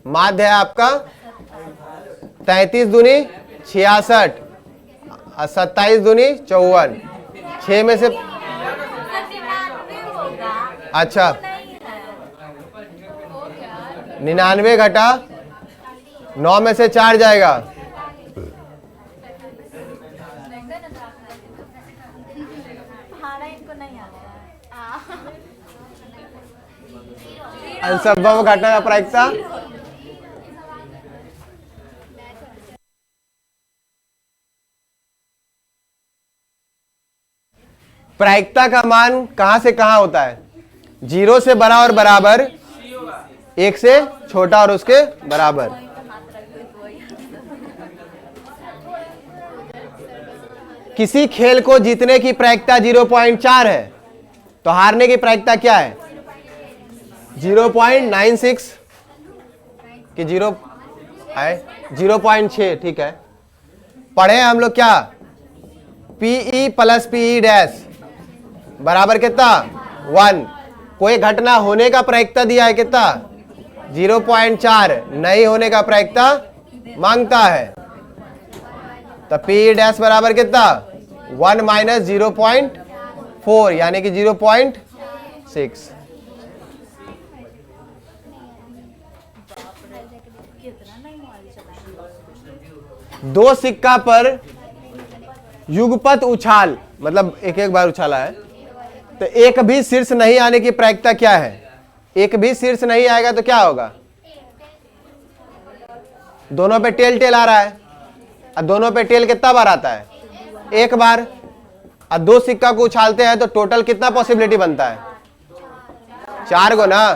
माध्य है आपका 33 दूनी 66 और 27 दूनी 54। 6 में से अच्छा 99 घटा 9 में से 4 जाएगा, अंशभव घटना का प्रायिकता प्रायिकता का मान कहां से कहां होता है? 0 से बड़ा और बराबर एक से छोटा और उसके बराबर। किसी खेल को जीतने की प्रायिकता 0.4 है तो हारने की प्रायिकता क्या है? 0.96 कि 0.6। ठीक है, पढ़े हम लोग क्या? पीई प्लस पीई डैश बराबर कितना? 1। कोई घटना होने का प्रायिकता दिया है कितना? 0.4। नहीं होने का प्रायिकता मांगता है, तो पीई डैश बराबर कितना? 1 माइनस 0.4 यानी कि 0.6। दो सिक्का पर युगपत उछाल, मतलब एक एक बार उछाला है, तो एक भी शीर्ष नहीं आने की प्रायिकता क्या है? एक भी शीर्ष नहीं आएगा तो क्या होगा? दोनों पे टेल टेल आ रहा है, और दोनों पे टेल कितना बार आता है? एक बार। और दो सिक्का को उछालते हैं तो टोटल कितना पॉसिबिलिटी बनता है? 4 गो ना,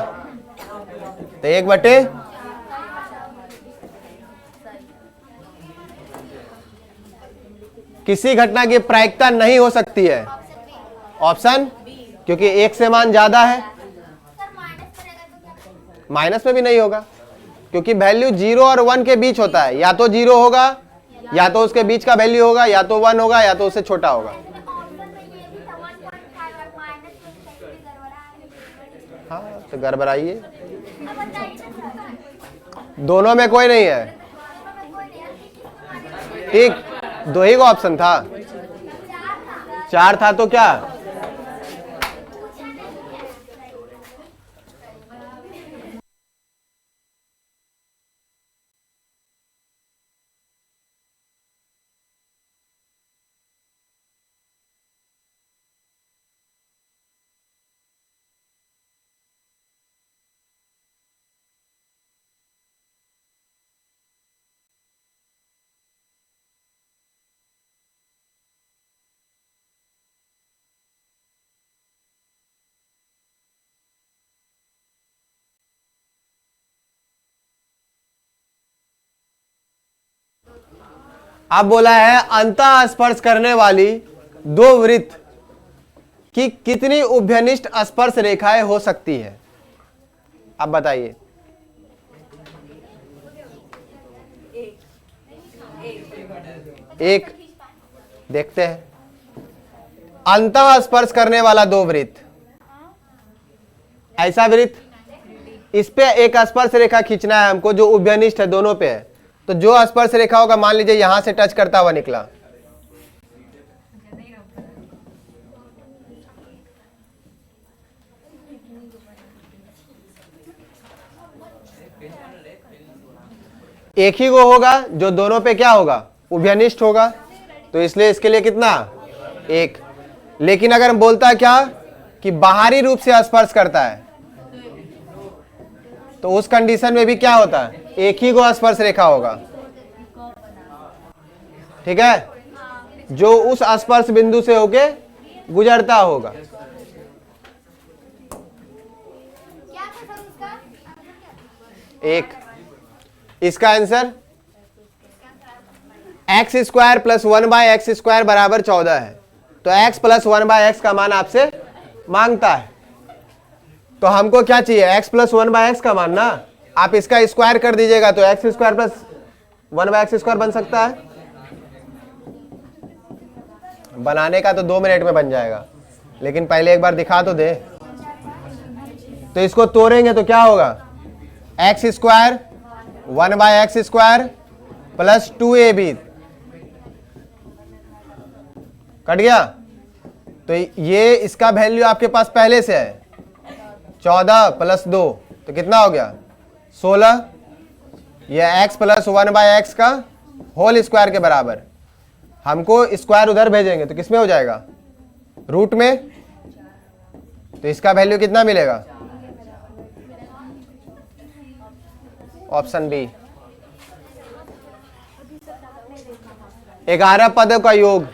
तो 1/। किसी घटना की प्रायिकता नहीं हो सकती है। ऑप्शन, क्योंकि एक से मान ज्यादा है। माइनस में भी नहीं होगा, क्योंकि वैल्यू 0 और 1 के बीच होता है। या तो 0 होगा, या तो उसके बीच का वैल्यू होगा, या तो 1 होगा, या तो उससे छोटा होगा। हाँ, तो गड़बड़ाइए। दोनों में कोई नहीं है। ठीक, 2 ही का ऑप्शन था। 4 था तो क्या? अब बोला है अंतः स्पर्श करने वाली दो वृत्त की कितनी उभयनिष्ठ स्पर्श रेखाएं हो सकती है? अब बताइए। एक देखते हैं। अंतः स्पर्श करने वाला दो वृत्त, ऐसा वृत्त, इस पे एक स्पर्श रेखा खींचना है हमको जो उभयनिष्ठ है, दोनों पे है। तो जो स्पर्श रेखा होगा, मान लीजिए यहां से टच करता हुआ निकला, एक ही वो होगा जो दोनों पे क्या होगा? उभयनिष्ठ होगा। तो इसलिए इसके लिए कितना? 1। लेकिन अगर हम बोलता है क्या कि बाहरी रूप से स्पर्श करता है, तो उस कंडीशन में भी क्या होता है? एक ही को स्पर्श रेखा होगा। ठीक है, जो उस स्पर्श बिंदु से होके गुजरता होगा। एक। इसका आंसर x² + 1/x² बराबर 14 है। तो x + 1/x का मान आपसे मांगता है, तो हमको क्या चाहिए? x + 1/x का मान ना। आप इसका स्क्वायर कर दीजिएगा तो x² + 1/x² बन सकता है। बनाने का तो 2 मिनट में बन जाएगा, लेकिन पहले एक बार दिखा तो दे। तो इसको तोड़ेंगे तो क्या होगा? x² 1/x² + 2ab कट गया। तो ये इसका वैल्यू आपके पास पहले से है, 14 + 2 तो कितना हो गया? 16। यह x + 1/x का होल स्क्वायर के बराबर। हमको स्क्वायर उधर भेजेंगे तो किसमें हो जाएगा? रूट में। तो इसका वैल्यू कितना मिलेगा? ऑप्शन बी, 11 पदों का योग।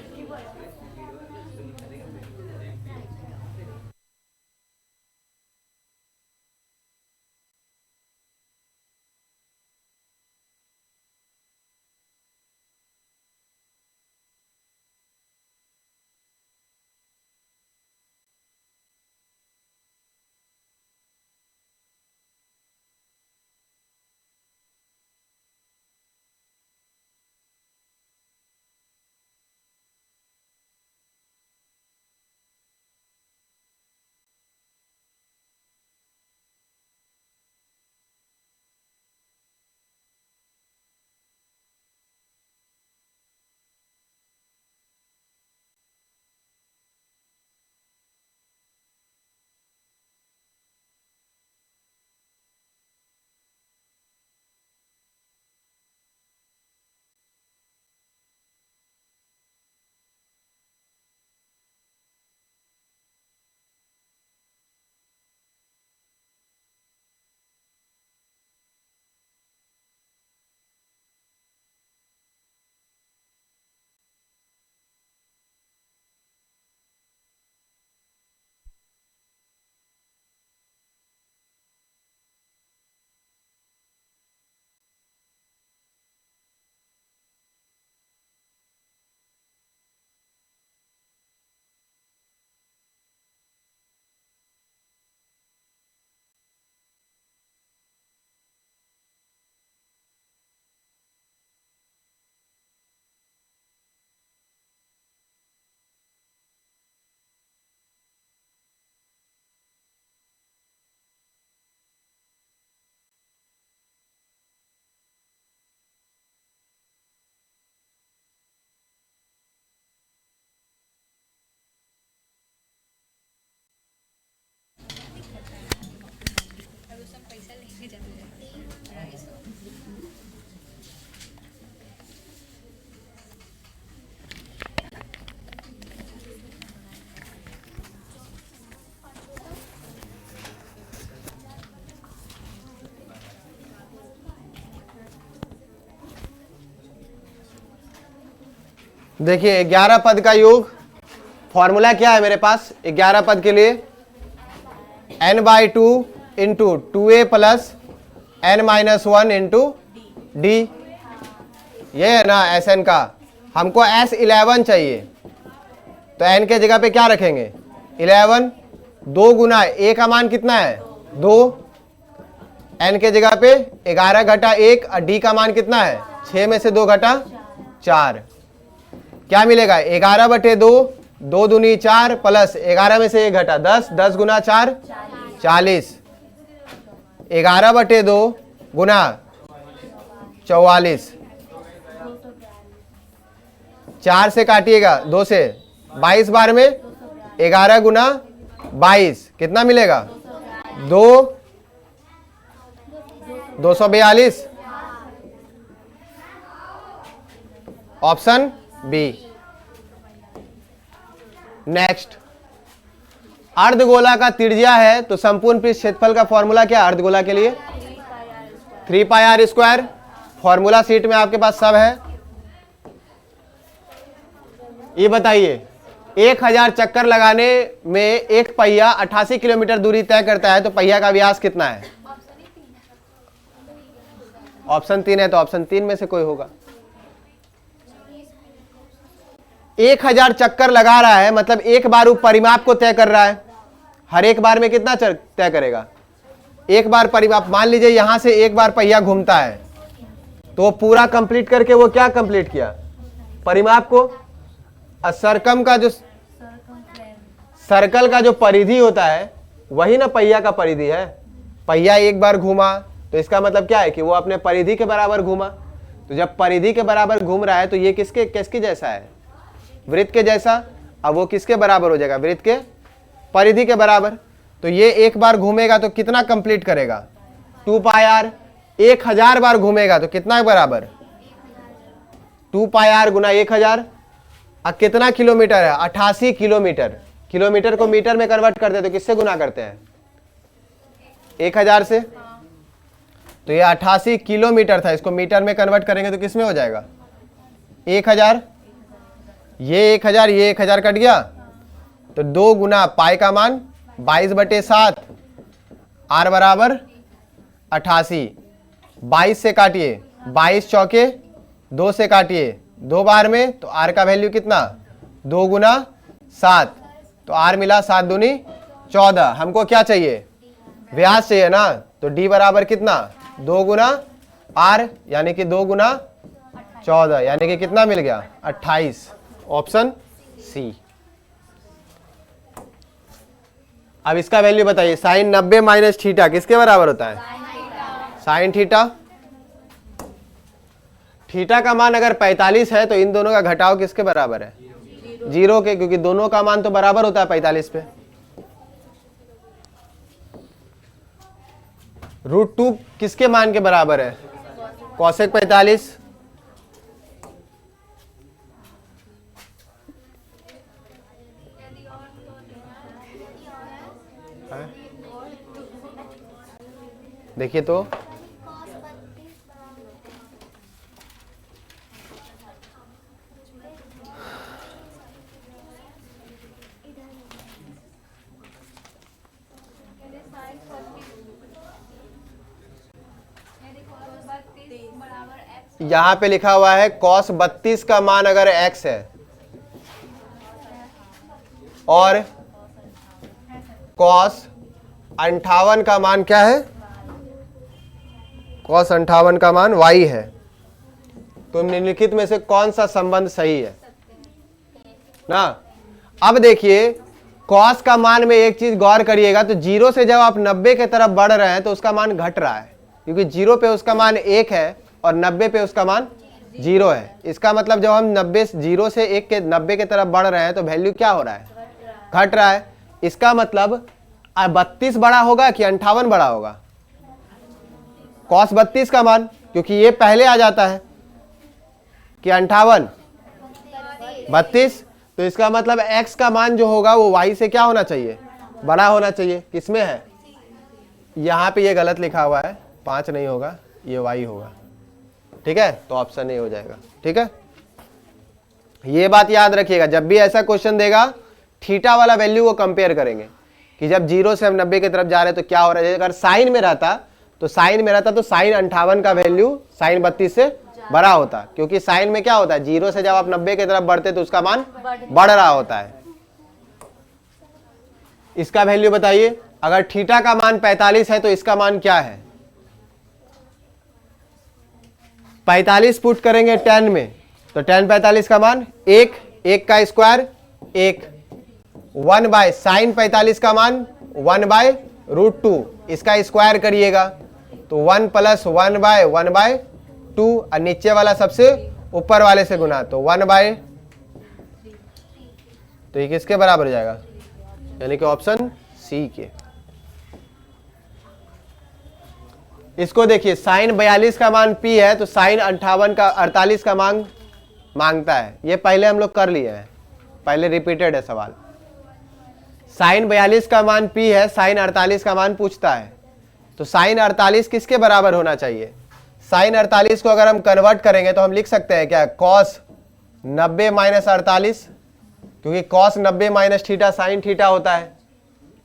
देखिए 11 पद का योग, फॉर्मूला क्या है मेरे पास 11 पद के लिए, n/2 into 2a plus n-1 into D. ये है ना Sn का। हमको S11 चाहिए, तो n के जगह पे क्या रखेंगे 11, 2 गुना a का मान कितना है 2, n के जगह पे 11 घटा 1 और d का मान कितना है 6 में से 2 घटा 4, क्या मिलेगा 11/2, 2 दूनी 4 प्लस 11 में से 1 घटा 10, 10 गुना 4 40, 11/2 गुना 44, 4 से काटिएगा 2 से, 22 बार में 11 गुना 22 कितना मिलेगा 242, ऑप्शन बी। नेक्स्ट, अर्धगोला का त्रिज्या है तो संपूर्ण पृष्ठ क्षेत्रफल का फॉर्मूला क्या है अर्धगोला के लिए 3πr²। फॉर्मूला सीट में आपके पास सब है। ये बताइए 1000 चक्कर लगाने में एक पहिया 88 किलोमीटर दूरी तय करता है तो पहिया का व्यास कितना है? ऑप्शन 3 है तो ऑप्शन 3 में से कोई होगा। 1000 चक्कर लगा रहा है मतलब एक बार वो परिमाप को तय कर रहा है। हर एक बार में कितना तय करेगा? एक बार परिमाप। मान लीजिए यहां से एक बार पहिया घूमता है तो पूरा कंप्लीट करके वो क्या कंप्लीट किया? परिमाप को। सरकम का जो सर्कल का जो परिधि होता है वही ना पहिया का परिधि है। पहिया एक बार घूमा तो इसका मतलब क्या है कि वो अपने परिधि के बराबर घूमा। तो जब परिधि के बराबर घूम रहा है तो ये किसके जैसा है? वृत्त के जैसा। अब वो किसके बराबर हो जाएगा? वृत्त के परिधि के बराबर। तो ये एक बार घूमेगा तो कितना कंप्लीट करेगा? 2πr। 1000 बार घूमेगा तो कितना बराबर? 2πr गुना 1000। अब कितना किलोमीटर है? 88 किलोमीटर। किलोमीटर को मीटर में कन्वर्ट करते हैं तो किससे गुना करते हैं? 1000 से। तो ये 88 किलोमीटर था, इसको मीटर में कन्वर्ट करेंगे तो किस में हो जाएगा? 1000। ये 1000 ये 1000 कट गया तो 2 गुना पाई का मान 22/7, आर बराबर 88। 22 से काटिए, 22 चौके 2 से काटिए 2 बार में तो आर का वैल्यू कितना? 2 गुना 7। तो आर मिला 7 दूनी 14। हमको क्या चाहिए? व्यास चाहिए ना। तो डी बराबर कितना? 2 गुना आर यानी कि 2 गुना 14 यानी कि कितना मिल गया? 28। Option C. अब इसका वैल्यू बताइए। साइन 90 माइनस थीटा किसके बराबर होता है? Sine theta. थीटा का मान अगर 45 है तो इन दोनों का घटाव किसके बराबर है? 0 के, क्योंकि दोनों का मान तो बराबर होता है 45 पे। √2 किसके मान के बराबर है? कॉसेक 45। देखिए तो यहां पे लिखा हुआ है cos 32 का मान अगर x है और cos 58 का मान क्या है? cos 58 का मान y है। तो निम्नलिखित में से कौन सा संबंध सही है ना? अब देखिए cos का मान में एक चीज गौर करिएगा, तो 0 से जब आप 90 के तरफ बढ़ रहे हैं तो उसका मान घट रहा है, क्योंकि 0 पे उसका मान 1 है और 90 पे उसका मान 0 है। इसका मतलब जब हम 0 से 1 के 90 के तरफ बढ़ रहे हैं तो वैल्यू क्या हो रहा है? घट रहा है। इसका मतलब 32 बड़ा होगा कि 58 बड़ा होगा? cos 32 का मान, क्योंकि ये पहले आ जाता है, कि 58 32। तो इसका मतलब x का मान जो होगा वो y से क्या होना चाहिए? बड़ा होना चाहिए। किसमें है? यहाँ पे ये गलत लिखा हुआ है, 5 नहीं होगा, ये y होगा। ठीक है, तो ऑप्शन ए हो जाएगा। ठीक है, ये बात याद रखिएगा, जब भी ऐसा क्वेश्चन देगा थीटा वाला वैल्यू को कंपेयर करेंगे कि जब 0 से हम 90 की तरफ जा रहे हैं तो क्या हो रहा है। अगर साइन में रहता तो साइन 58 का वैल्यू साइन 32 से बड़ा होता, क्योंकि साइन में क्या होता है, 0 से जब आप 90 की तरफ बढ़ते तो उसका मान बढ़ रहा होता है। इसका वैल्यू बताइए, अगर थीटा का मान 45 है तो इसका मान क्या है। 45 पुट करेंगे 10 में तो 10 45 का मान 1, 1 का स्क्वायर 1, 1 बाय साइन 45 का मान 1 बाय √2, इसका स्क्वायर करिएगा तो 1 प्लस 1 बाय 2 और नीचे वाला सबसे ऊपर वाले से गुना तो 1 बाय, तो ये किसके बराबर हो जाएगा, यानी कि ऑप्शन सी के। इसको देखिए, साइन 42 का मान P है तो साइन 48 का मान मांगता है। ये पहले हम लोग कर लिए हैं, पहले रिपीटेड है सवाल। साइन 42 का मान P है, साइन 48 का मान पूछता है, तो साइन 48 किसके बराबर होना चाहिए। साइन 48 को अगर हम कन्वर्ट करेंगे तो हम लिख सकते हैं क्या, कॉस 90 माइनस 48, क्योंकि cos 90 minus theta sine theta होता है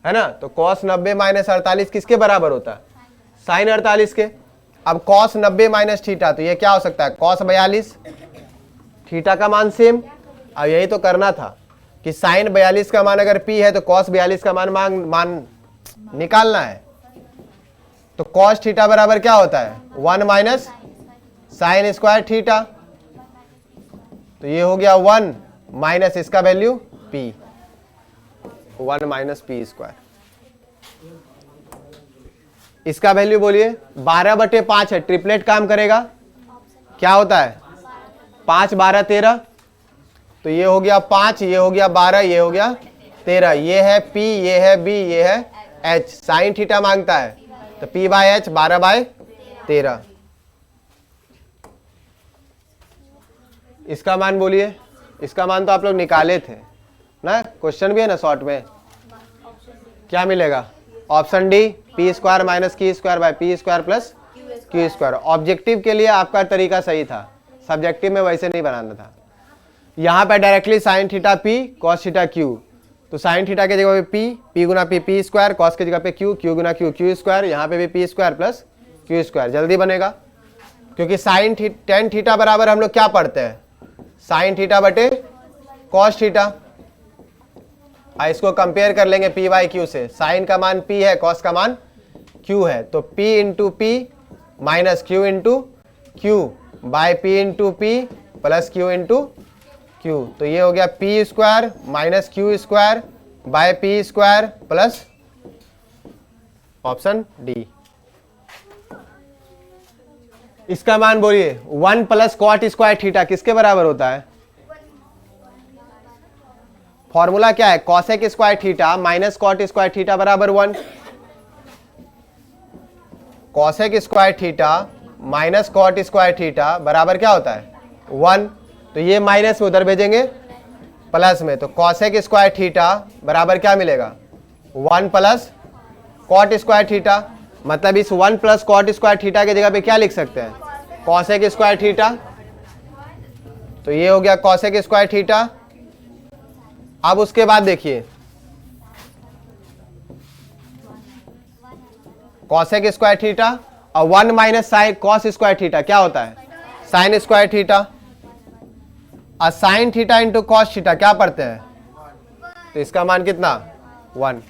ना। तो कॉस 90 माइनस 48 किसके बराबर होता है, साइन 48 के। अब कॉस 90 माइनस थीटा, तो ये क्या हो सकता है, कॉस 42, थीटा का मान सेम। अब यही तो करना था कि साइन 42 का मान अगर P है तो कॉस 42 का मान निकालना है। तो कॉस थीटा बराबर क्या होता है, 1 माइनस साइन स्क्वायर थीटा, तो ये हो गया 1 माइनस इसका value P, 1 minus P square. इसका वैल्यू बोलिए 12/5 है, ट्रिपलेट काम करेगा, क्या होता है 5 12 13, तो ये हो गया 5, ये हो गया 12, ये हो गया 13, ये है P, ये है B, ये है H। साइन थीटा मांगता है तो P बाय H 12/13। इसका मान बोलिए, इसका मान तो आप लोग निकाले थे ना, क्वेश्चन भी है ना शॉर्ट में, क्या मिलेगा, option D, P square minus Q square by P square plus Q square. Objective के लिए आपका तरीका सही था, सब्जेक्टिव में वैसे नहीं बनाना था। यहाँ पे directly sine theta P cos theta Q, तो साइन थीटा की जगह पे P गुना P स्क्वायर, कॉस की जगह पे Q गुना Q स्क्वायर, यहाँ पे भी P square plus Q square, जल्दी बनेगा। क्योंकि साइन टेन थीटा बराबर हम लोग क्या पढ़ते हैं, साइन थीटा बटे कॉस थीटा। इसको कंपेयर कर लेंगे P बाई Q से, साइन का मान P है, कॉस का मान Q है, तो P into P minus Q into Q by P into P plus Q into Q, तो ये हो गया P square minus Q square by P square plus option D. इसका मान बोलिए 1 प्लस कॉट स्क्वायर थीटा किसके बराबर होता है, फॉर्मूला क्या है, cosec square theta minus cot square theta बराबर 1। Cosec square theta minus cot square theta बराबर क्या होता है 1, तो ये माइनस में उधर भेजेंगे प्लस में, तो कॉसेक स्क्वायर थीटा बराबर क्या मिलेगा 1 प्लस कॉट स्क्वायर थीटा। मतलब इस 1 प्लस कॉट स्क्वायर थीटा की जगह पे क्या लिख सकते हैं, कॉसेक स्क्वायर थीटा, तो ये हो गया कॉसेक स्क्वायर थीटा। अब उसके बाद देखिए कॉसेक स्क्वायर थीटा और 1 minus sine cos square theta क्या होता है, साइन स्क्वायर थीटा, और sine theta into cos theta क्या पढ़ते हैं, तो इसका मान कितना 1।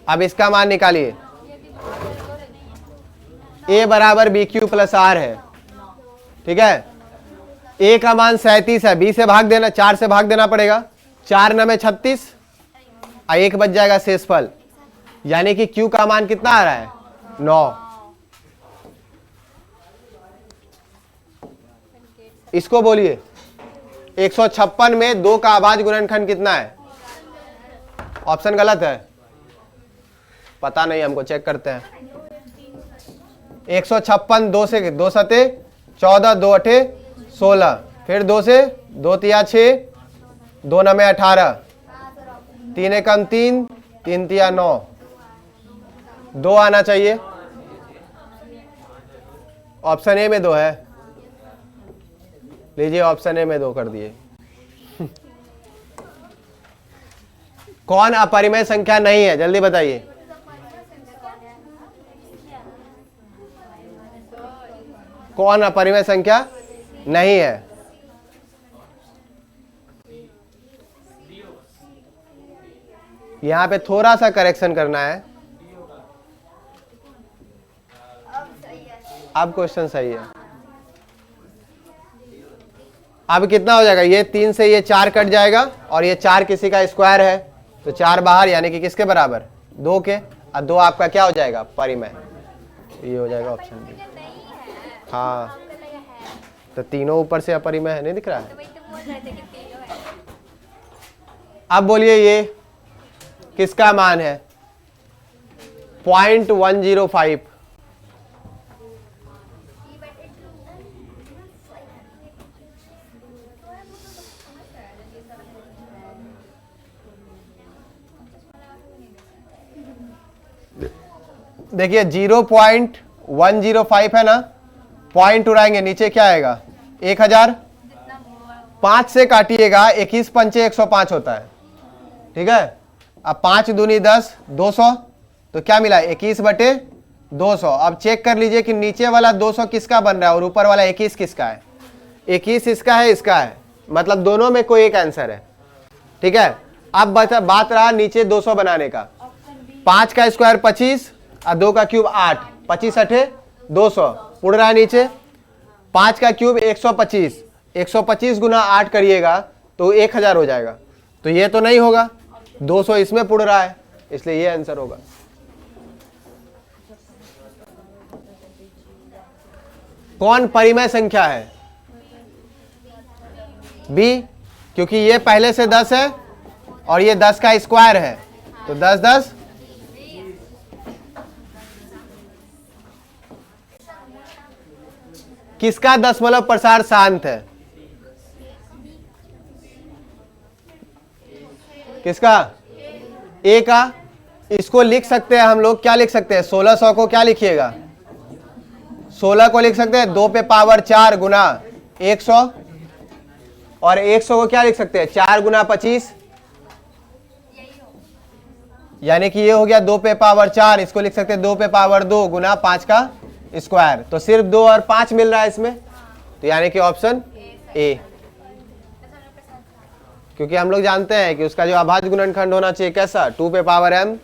अब इसका मान निकालिए, a बराबर बी क्यू प्लस आर है, ठीक है। a का मान 37 है, b से भाग देना, 4 से भाग देना पड़ेगा, 4 9 में 36 और 1 बच जाएगा शेषफल, यानी कि q का मान कितना आ रहा है 9। इसको बोलिए 156 में 2 का अभाज्य गुणनखंड कितना है, ऑप्शन गलत है, पता नहीं हमको, चेक करते हैं। 156 2 से 2 सते 14, 2 अठे 16, फिर 2 से 2 तिया 6, 2 9 में 18, 3 एकम 3, 3 तिया 9, 2 आना चाहिए, ऑप्शन ए में 2 है। लीजिए ऑप्शन ए में 2 कर दिए। कौन अपरिमेय संख्या नहीं है, जल्दी बताइए। कौन अपरिमेय संख्या नहीं है? यहां पे थोड़ा सा करेक्शन करना है। अब क्वेश्चन सही है। अब कितना हो जाएगा? ये 3 से ये 4 कट जाएगा और ये 4 किसी का स्क्वायर है, तो 4 बाहर, यानी कि किसके बराबर? 2 के। और 2 आपका क्या हो जाएगा? परिमेय। ये हो जाएगा ऑप्शन बी। हाँ, तो तीनों ऊपर से अपरिमेय है, नहीं दिख रहा है? अब बोलिए ये किसका मान है? 0.105। देखिए 0.105 है ना, पॉइंट उड़ाएंगे, नीचे क्या आएगा? 1000। 5 से काटिएगा, 21 पंचे 105 होता है, ठीक है। अब 5 दूनी 10, 200, तो क्या मिला? 21 बटे 200। अब चेक कर लीजिए कि नीचे वाला 200 किसका बन रहा है और ऊपर वाला 21 किसका है। 21 इसका है, इसका है, मतलब दोनों में कोई एक आंसर है, ठीक है। अब बात रहा नीचे 200 बनाने का। 5 का स्क्वायर 25 और 2 का क्यूब 8, 25 अठे 200, उड़ रहा है नीचे। 5 का क्यूब 125, 125 गुना 8 करिएगा तो 1000 हो जाएगा। तो ये तो नहीं होगा, 200 इसमें पुड़ रहा है, इसलिए ये आंसर होगा। कौन परिमेय संख्या है? बी, क्योंकि ये पहले से 10 है और ये 10 का स्क्वायर है, तो 10 10। किसका दशमलव प्रसार शांत है? किसका? ए का। इसको लिख सकते हैं हम लोग, क्या लिख सकते हैं? 1600 को क्या लिखिएगा? 16 को लिख सकते हैं 2 पे पावर 4 गुना 100, और 100 को क्या लिख सकते हैं? 4 गुना 25, यानी कि ये हो गया 2 पे पावर 4। इसको लिख सकते हैं 2 पे पावर 2 गुना 5 का स्क्वायर। तो सिर्फ 2 और 5 मिल रहा है इसमें, तो यानी कि ऑप्शन ए। क्योंकि हम लोग जानते हैं कि उसका जो अभाज्य गुणनखंड होना चाहिए कैसा? 2 पे पावर m,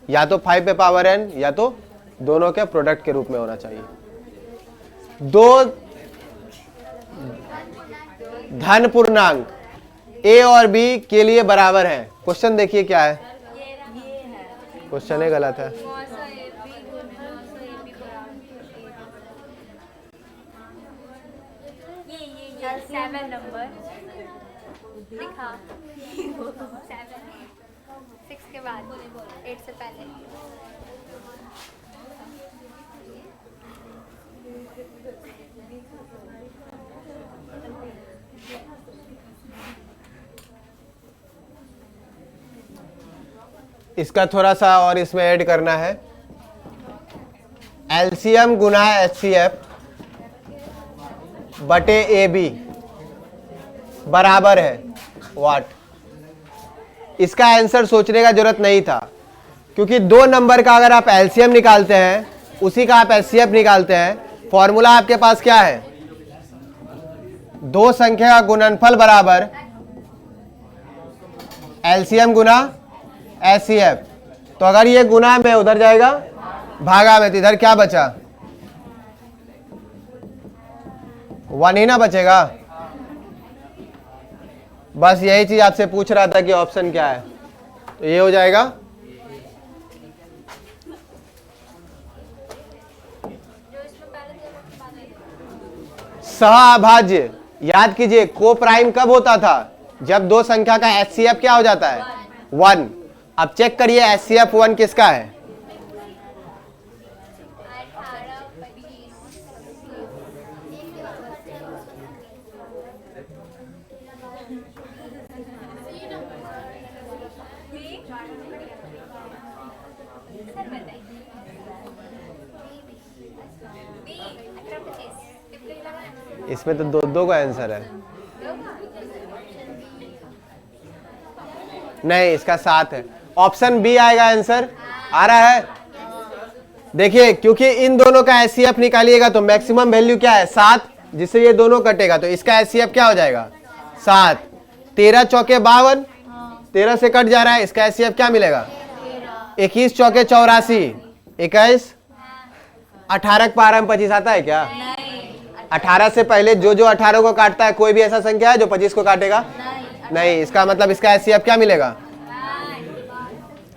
या तो 5 पे पावर n, या तो दोनों के प्रोडक्ट के रूप में होना चाहिए। 2 धन पूर्णांक a और b के लिए बराबर है। क्वेश्चन देखिए क्या है, क्वेश्चन ही गलत है। सेवन नंबर लिखा 6 के बाद 8 से पहले। इसका थोड़ा सा और इसमें ऐड करना है। एलसीएम गुना एचसीएफ बटे ए बी बराबर है व्हाट? इसका आंसर सोचने का जरूरत नहीं था, क्योंकि 2 नंबर का अगर आप एलसीएम निकालते हैं, उसी का आप एचसीएफ निकालते हैं, फॉर्मूला आपके पास क्या है? 2 संख्या का गुणनफल बराबर एलसीएम गुना एचसीएफ। तो अगर ये गुना में उधर जाएगा भागा में, तो इधर क्या बचा? 1 ही ना बचेगा। बस यही चीज आपसे पूछ रहा था कि ऑप्शन क्या है, तो ये हो जाएगा सहअभाज्य। याद कीजिए को प्राइम कब होता था? जब 2 संख्या का एचसीएफ क्या हो जाता है? 1। अब चेक करिए एचसीएफ 1 किसका है? इसमें तो दो दो का आंसर है। नहीं, इसका 7 है। ऑप्शन बी आएगा आंसर। आ रहा है? देखिए, क्योंकि इन दोनों का एचसीएफ निकालिएगा तो मैक्सिमम वैल्यू क्या है 7, जिससे ये दोनों कटेगा तो इसका एचसीएफ क्या हो जाएगा 7। 13 चौके 52, 13 से कट जा रहा है, इसका एचसीएफ क्या मिलेगा 21 चौके 84, 21, 18 के पारा में 25 आता है क्या? 18 से पहले जो जो 18 को काटता है, कोई भी ऐसा संख्या है जो 25 को काटेगा? नहीं। इसका मतलब इसका एचसीएफ क्या मिलेगा?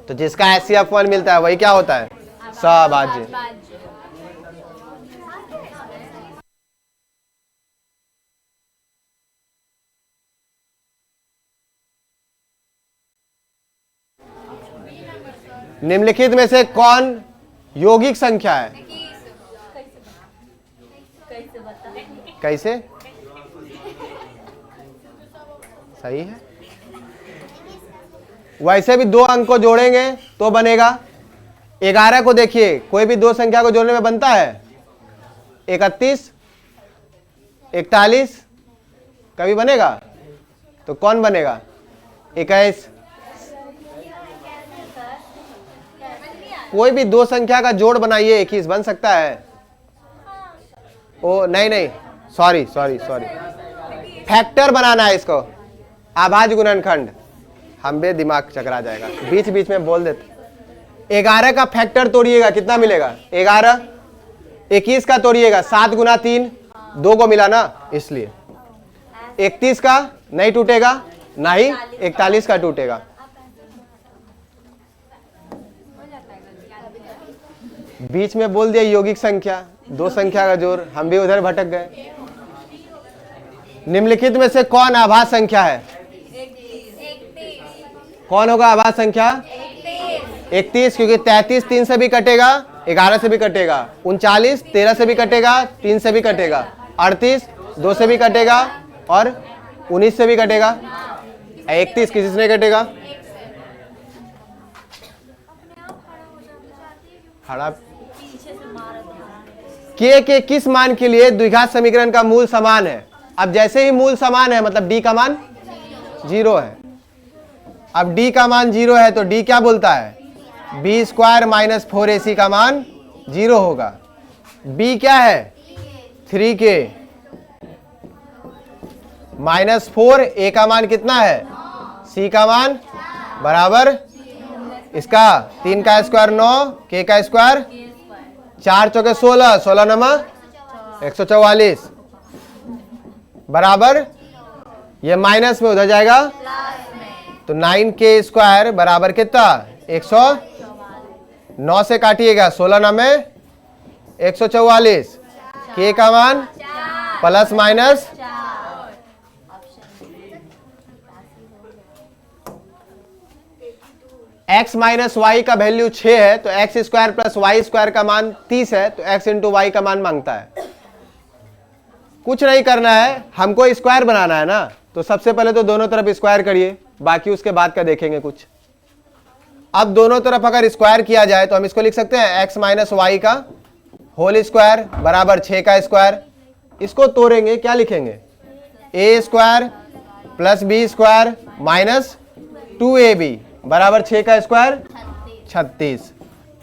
तो जिसका एचसीएफ 1 मिलता है वही क्या होता है सभाज्य। निम्नलिखित में से कौन यौगिक संख्या है? कैसे? सही है। वैसे भी 2 अंक को जोड़ेंगे तो बनेगा। 11 को देखिए, कोई भी 2 संख्या को जोड़ने में बनता है 31, 41, कभी बनेगा? तो कौन बनेगा 21। कोई भी 2 संख्या का जोड़ बनाइए 21 बन सकता है। ओ नहीं, सॉरी, फैक्टर बनाना है इसको, अभाज्य गुणनखंड। हम बे दिमाग चकरा जाएगा, बीच बीच में बोल देते। 11 का फैक्टर तोड़िएगा, कितना मिलेगा 11। 21 का तोड़िएगा, 7 गुना 3, 2 को मिला ना इसलिए। 31 का नहीं टूटेगा, नहीं 41 का टूटेगा। बीच में बोल दिया यौगिक संख्या, 2 संख्या का जोड़, हम भी उधर भटक गए। निम्नलिखित में से कौन आभाज्य संख्या है? कौन होगा आभाज्य संख्या? 31, क्योंकि 33 3 से भी कटेगा, 11 से भी कटेगा। 39 13 से भी कटेगा, 3 से भी कटेगा। 38 2 से भी कटेगा और 19 से भी कटेगा। 31 किसी से नहीं कटेगा। खड़ा के किस मान के लिए द्विघात समीकरण का मूल समान है? अब जैसे ही मूल समान है मतलब d का मान 0 है। अब d का मान 0 है तो d क्या बोलता है b स्क्वायर माइनस 4ac का मान 0 होगा। b क्या है 3k माइनस 4, a का मान कितना है c का मान बराबर इसका 3 का स्क्वायर 9, k का स्क्वायर 4 चौके 16, 16 नमा 144 बराबर, ये माइनस में उधर जाएगा तो 9k स्क्वायर बराबर कितना 109 से काटिएगा 16 नमे 144, k का मान plus minus x minus y का वैल्यू 6 है तो x square plus y square का मान 30 है तो x इंटू वाई का मान मांगता है। कुछ नहीं करना है, हमको स्क्वायर बनाना है ना, तो सबसे पहले तो दोनों तरफ स्क्वायर करिए, बाकी उसके बाद का देखेंगे कुछ। अब दोनों तरफ अगर स्क्वायर किया जाए तो हम इसको लिख सकते हैं x माइनस वाई का होल स्क्वायर बराबर 6 का स्क्वायर। इसको तोड़ेंगे, क्या लिखेंगे a square plus b square minus 2ab बराबर 6 का square 36।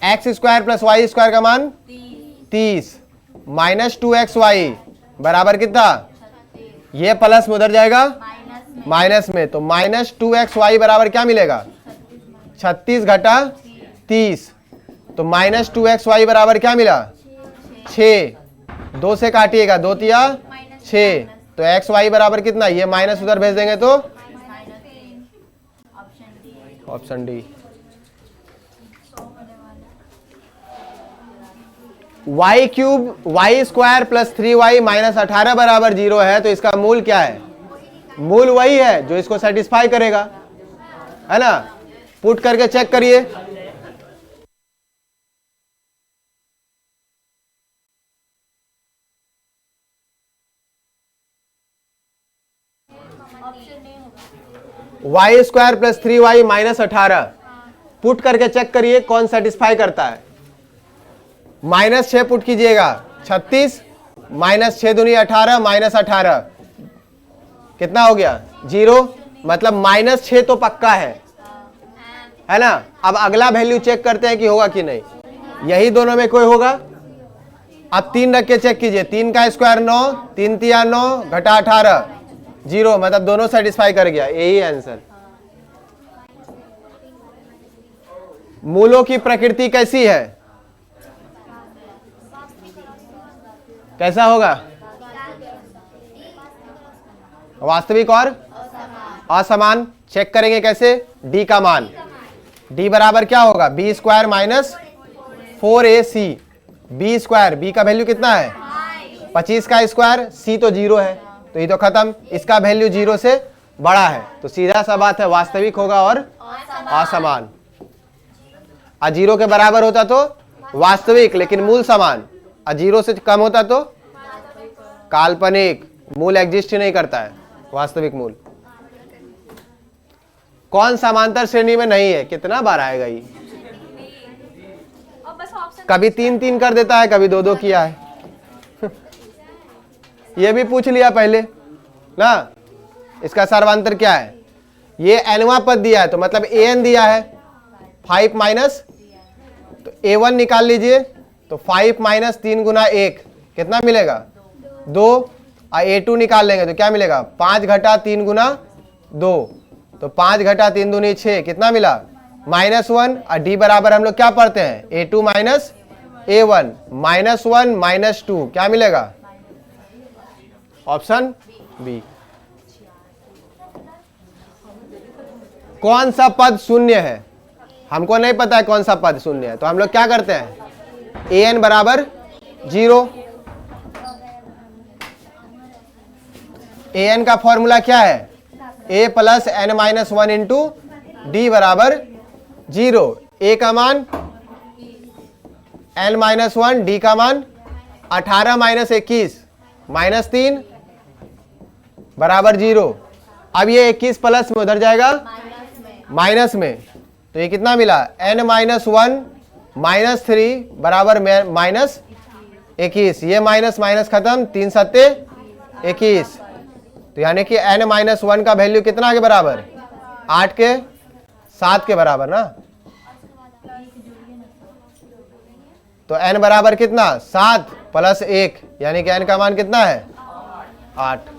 X square plus y square का मान 30 माइनस 2xy बराबर कितना, ये प्लस में उधर जाएगा माइनस में, तो माइनस 2xy बराबर क्या मिलेगा 36 घटा 30, तो माइनस 2xy बराबर क्या मिला 6। 2 से काटिएगा 2 तिया 6, तो xy बराबर कितना, ये माइनस उधर भेज देंगे तो option D. Y cube y square plus 3y minus 18 बराबर 0 है तो इसका मूल क्या है, मूल वही है जो इसको सेटिस्फाई करेगा, है ना। पुट करके चेक करिए। Y square plus 3y minus 18 put करके चेक करिए कौन सेटिस्फाई करता है। -6 पुट कीजिएगा 36 माइनस 6 दूनी 18 माइनस 18 कितना हो गया 0, मतलब -6 तो पक्का है ना। अब अगला वैल्यू चेक करते हैं कि होगा कि नहीं, यही दोनों में कोई होगा। अब 3 रख के चेक कीजिए, 3 का स्क्वायर 9, 3 तिया 9 घटा 18 0, मतलब दोनों सेटिस्फाई कर गया, यही आंसर। मूलों की प्रकृति कैसी है, कैसा होगा, वास्तविक और असमान। चेक करेंगे कैसे, डी का मान, डी बराबर क्या होगा b square minus 4ac, b square, b का वैल्यू कितना है 25 का स्क्वायर, सी तो 0 है तो ये तो खत्म, इसका वैल्यू 0 से बड़ा है, तो सीधा सा बात है वास्तविक होगा और असमान। 0 के बराबर होता तो वास्तविक लेकिन मूल समान, 0 से कम होता तो काल्पनिक, मूल एग्जिस्ट ही नहीं करता है, वास्तविक मूल। कौन समांतर श्रेणी में नहीं है, कितना बार आएगा ये, कभी 3-3 कर देता है, कभी 2-2 किया है ये भी पूछ लिया पहले ना। इसका सर्वांतर क्या है, ये nवां पद दिया है तो मतलब an दिया है 5 माइनस, तो a1 निकाल लीजिए, तो 5 माइनस 3 गुना 1 कितना मिलेगा 2, और a2 निकाल लेंगे तो क्या मिलेगा 5 घटा 3 गुना 2, तो 5 घटा 3 दूनी 6 कितना मिला -1, और डी बराबर हम लोग क्या पढ़ते हैं a2 माइनस a1, -1 -2 क्या मिलेगा ऑप्शन बी। कौन सा पद शून्य है, हमको नहीं पता है कौन सा पद शून्य है, तो हम लोग क्या करते हैं an बराबर 0, an का फॉर्मूला क्या है a plus n minus 1 into D बराबर 0, a का मान n माइनस 1, डी का मान 18 माइनस 21 माइनस 3 बराबर 0। अब ये 21 प्लस में उधर जाएगा माइनस में, तो ये कितना मिला n माइनस 1 माइनस 3 बराबर माइनस 21, ये माइनस माइनस खत्म, 3 सत्ते 21, तो यानी कि n माइनस 1 का वैल्यू कितना के बराबर 8 के 7 के बराबर ना, तो n बराबर कितना 7 प्लस 1, यानी कि n का मान कितना है 8।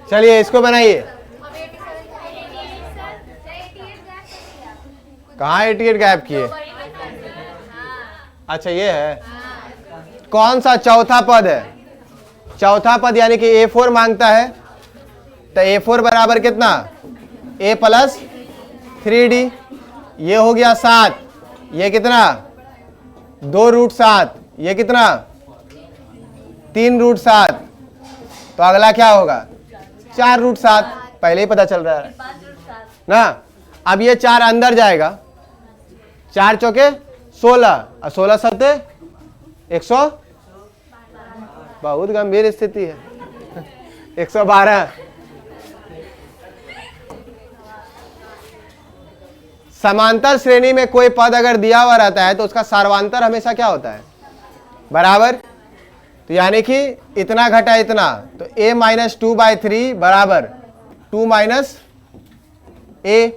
चलिए इसको बनाइए, कहाँ 88 गायब किए, अच्छा ये है। कौन सा चौथा पद है, चौथा पद यानी कि a4 मांगता है, तो a4 बराबर कितना a प्लस 3d, ये हो गया 7, ये कितना 2√7, ये कितना 3√7, तो अगला क्या होगा 4√7, पहले ही पता चल रहा है ना। अब ये 4 अंदर जाएगा, 4 चौके 16 और 16 सत्ते 100, बहुत गंभीर स्थिति है 112। समांतर श्रेणी में कोई पद अगर दिया हुआ रहता है तो उसका सर्वांतर हमेशा क्या होता है बराबर, तो यानी कि इतना घटा इतना, तो a माइनस 2/3 बराबर 2 माइनस a।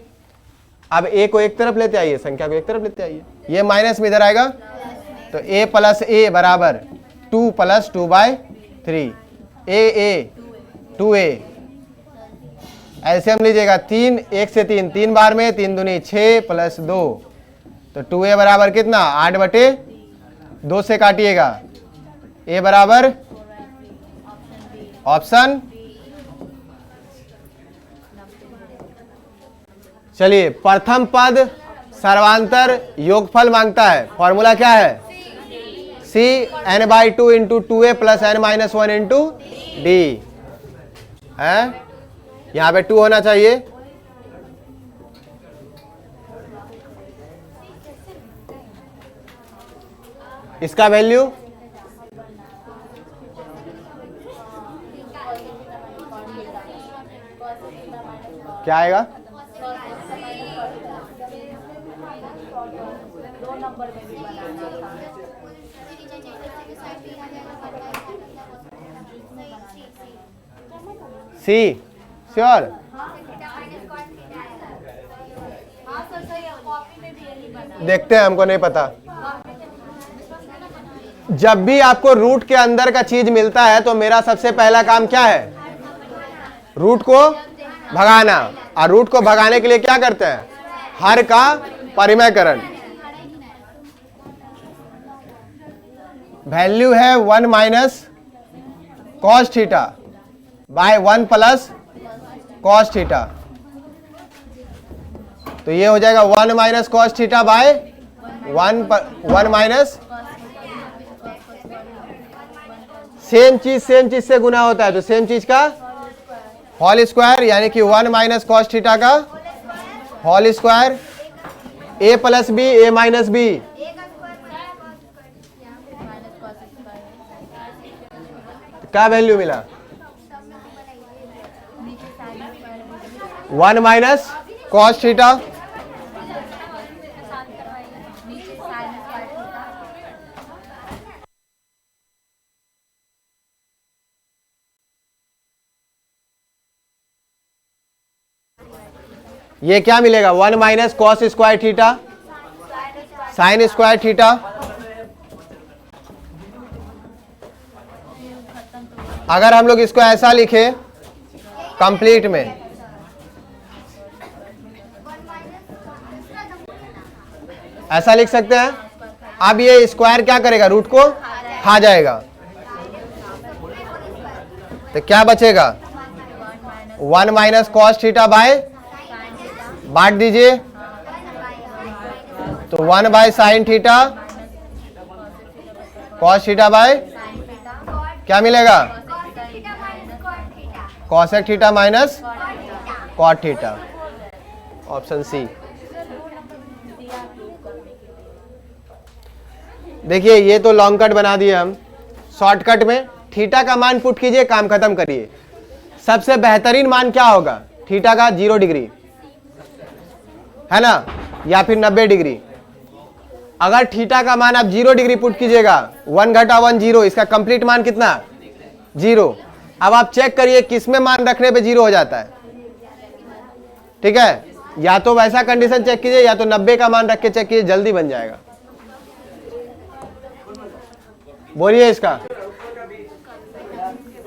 अब a को एक तरफ लेते आइए, संख्या को एक तरफ लेते आइए, ये माइनस में इधर आएगा, तो a प्लस a बराबर 2 प्लस 2/3, a 2a, एलसीएम लीजिएगा 3, 1 से 3 3 बार में, 3 दूनी 6 प्लस 2, तो 2a बराबर कितना 8/2 से काटिएगा, a बराबर ऑप्शन। चलिए प्रथम पद सर्वांतर योगफल मांगता है, फॉर्मूला क्या है c n/2 into 2a plus n-1 into D है, यहां पे 2 होना चाहिए। इसका वैल्यू क्या आएगा, सी श्योर। देखते हैं, हमको नहीं पता। जब भी आपको रूट के अंदर का चीज मिलता है तो मेरा सबसे पहला काम क्या है, रूट को भगाना। और रूट को भगाने के लिए क्या करते हैं, हर का परिमयकरण। वैल्यू है 1 minus cos theta bye 1 plus cos theta, तो ये हो जाएगा 1 minus cos theta bye 1 minus, same चीज से गुना होता है तो सेम चीज का होल स्क्वायर, यानी कि 1 माइनस कॉस थीटा का whole square, a plus b a minus b, क्या वैल्यू मिला 1 माइनस कॉस थीटा, ये क्या मिलेगा 1 minus cos square theta sine square theta. अगर हम लोग इसको ऐसा लिखे कंप्लीट में, ऐसा लिख सकते हैं। अब ये स्क्वायर क्या करेगा, रूट को खा जाएगा, तो क्या बचेगा 1 माइनस कॉस थीटा बाय, बांट दीजिए तो 1 by sine theta cos theta by क्या मिलेगा cosec theta minus cot theta, option C. देखिए ये तो लॉन्ग कट बना दिए हम, शॉर्टकट में थीटा का मान पुट कीजिए, काम खत्म करिए। सबसे बेहतरीन मान क्या होगा, थीटा का 0 डिग्री है ना, या फिर 90 डिग्री। अगर थीटा का मान आप 0 डिग्री पुट कीजिएगा, 1 घटा 1 0, इसका कंप्लीट मान कितना 0। अब आप चेक करिए किस में मान रखने पे 0 हो जाता है, ठीक है। या तो वैसा कंडीशन चेक कीजिए, या तो 90 का मान रख के चेक कीजिए, जल्दी बन जाएगा। बोलिए, इसका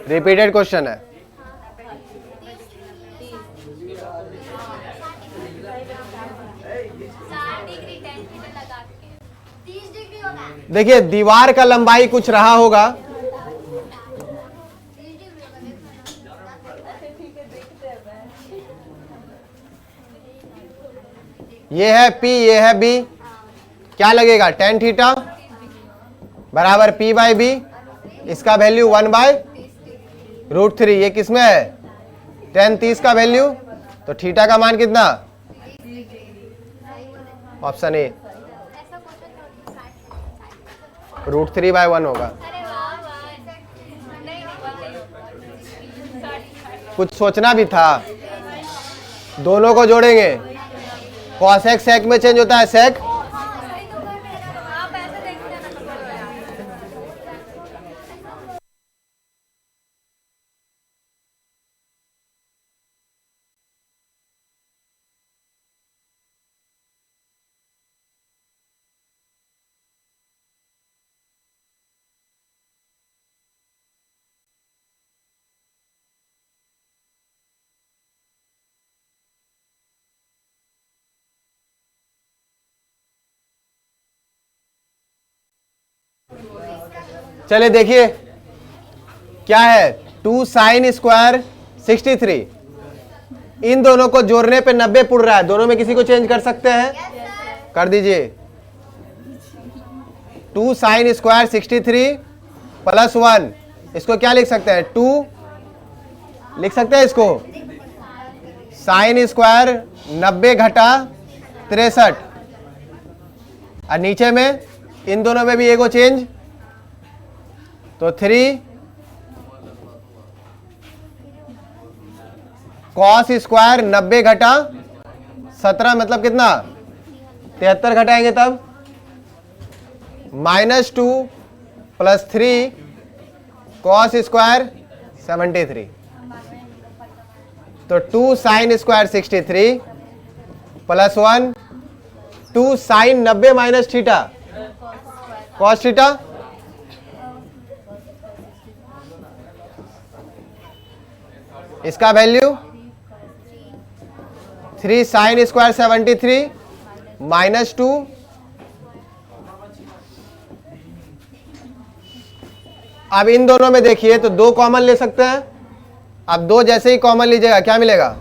रिपीटेड क्वेश्चन है। देखिए दीवार का लंबाई कुछ रहा होगा, ये है P, ये है B, क्या लगेगा tan थीटा बराबर P बाई बी, इसका वैल्यू 1 बाय √3। ये किसमें है tan 30 का वैल्यू, तो थीटा का मान कितना, ऑप्शन ए √3 बाय 1 होगा। कुछ सोचना भी था, दोनों को जोड़ेंगे, कॉसेक सेक में चेंज होता है, सेक चलिए देखिए क्या है, 2 साइन स्क्वायर 63, इन दोनों को जोड़ने पे 90 पुड़ रहा है, दोनों में किसी को चेंज कर सकते हैं? कर दीजिए। 2 साइन स्क्वायर 63 प्लस 1, इसको क्या लिख सकते हैं? 2 लिख सकते हैं इसको, साइन स्क्वायर 90 घटा 63, और नीचे में इन दोनों में भी एगो चेंज, तो 3 कॉस स्क्वायर 90 घटा 17 मतलब कितना? 73 घटाएंगे तब -2 प्लस 3 कॉस स्क्वायर 73, तो 2 sine square 63 plus 1 2 sine 90 minus theta cos theta, इसका वैल्यू 3 साइन स्क्वायर 73 -2 अब इन दोनों में देखिए तो 2 कॉमन ले सकते हैं। अब 2 जैसे ही कॉमन लीजिएगा क्या मिलेगा?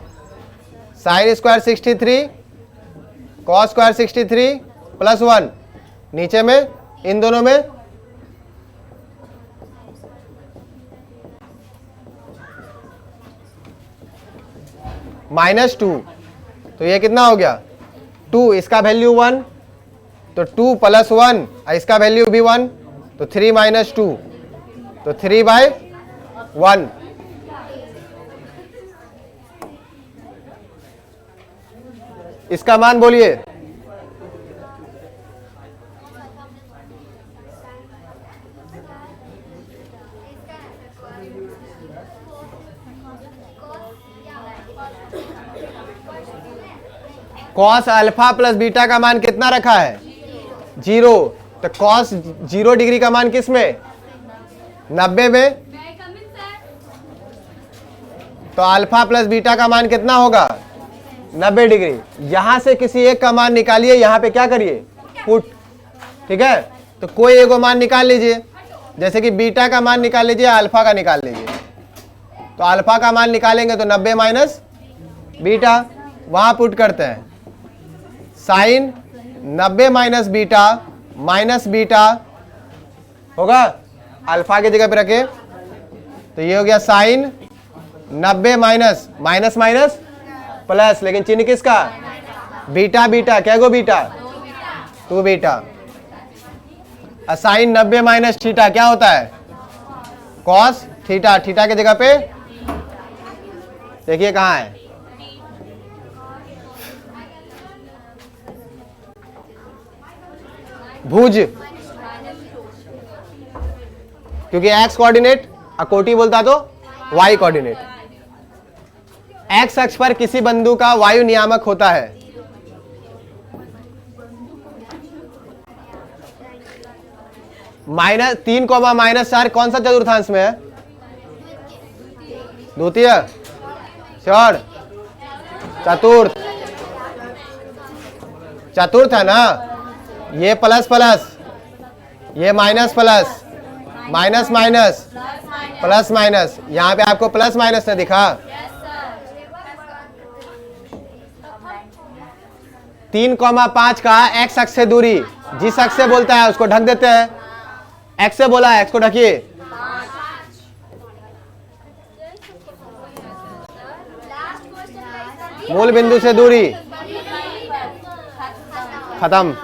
Sign square 63 cos square 63 plus 1, नीचे में इन दोनों में -2, तो ये कितना हो गया? 2, इसका वैल्यू 1, तो 2 प्लस 1, इसका वैल्यू भी 1, तो 3 - 2, तो 3/1। इसका मान बोलिए। कॉस अल्फा प्लस बीटा का मान कितना रखा है? 0, तो कॉस 0 डिग्री का मान किस में? 90 में, तो अल्फा प्लस बीटा का मान कितना होगा? 90 डिग्री। यहां से किसी एक का मान निकालिए, यहां पे क्या करिए? पुट, ठीक है? तो कोई एक मान निकाल लीजिए, जैसे कि बीटा का मान निकाल लीजिए, अल्फा का निकाल लीजिए। तो अल्फा का मान निकालेंगे तो 90 माइनस बीटा, वहां पुट करते हैं। साइन 90 माइनस बीटा होगा, अल्फा की जगह पे रखे, तो ये हो गया साइन 90 माइनस प्लस, लेकिन चिन्ह किसका? बीटा, क्या गो beta? 2 beta. Sine 90 minus theta क्या होता है? कॉस थीटा, थीटा की जगह पे देखिए कहां है? भुज, क्योंकि एक्स कोऑर्डिनेट अकोटी बोलता तो वाई कोऑर्डिनेट। एक्स अक्ष पर किसी बिंदु का वायु नियामक होता है। -3, -4 कौन सा चतुर्थांश में है? द्वितीय, श्योर? चतुर्थ है ना? ये प्लस प्लस, ये minus plus, minus minus, plus minus, यहां पे आपको प्लस माइनस ने दिखा। 3,5 का एक्स अक्ष से दूरी, जिस अक्ष से बोलता है उसको ढक देते हैं। एक्स से बोला है, एक्स को ढकिए। मूल बिंदु से दूरी, खत्म।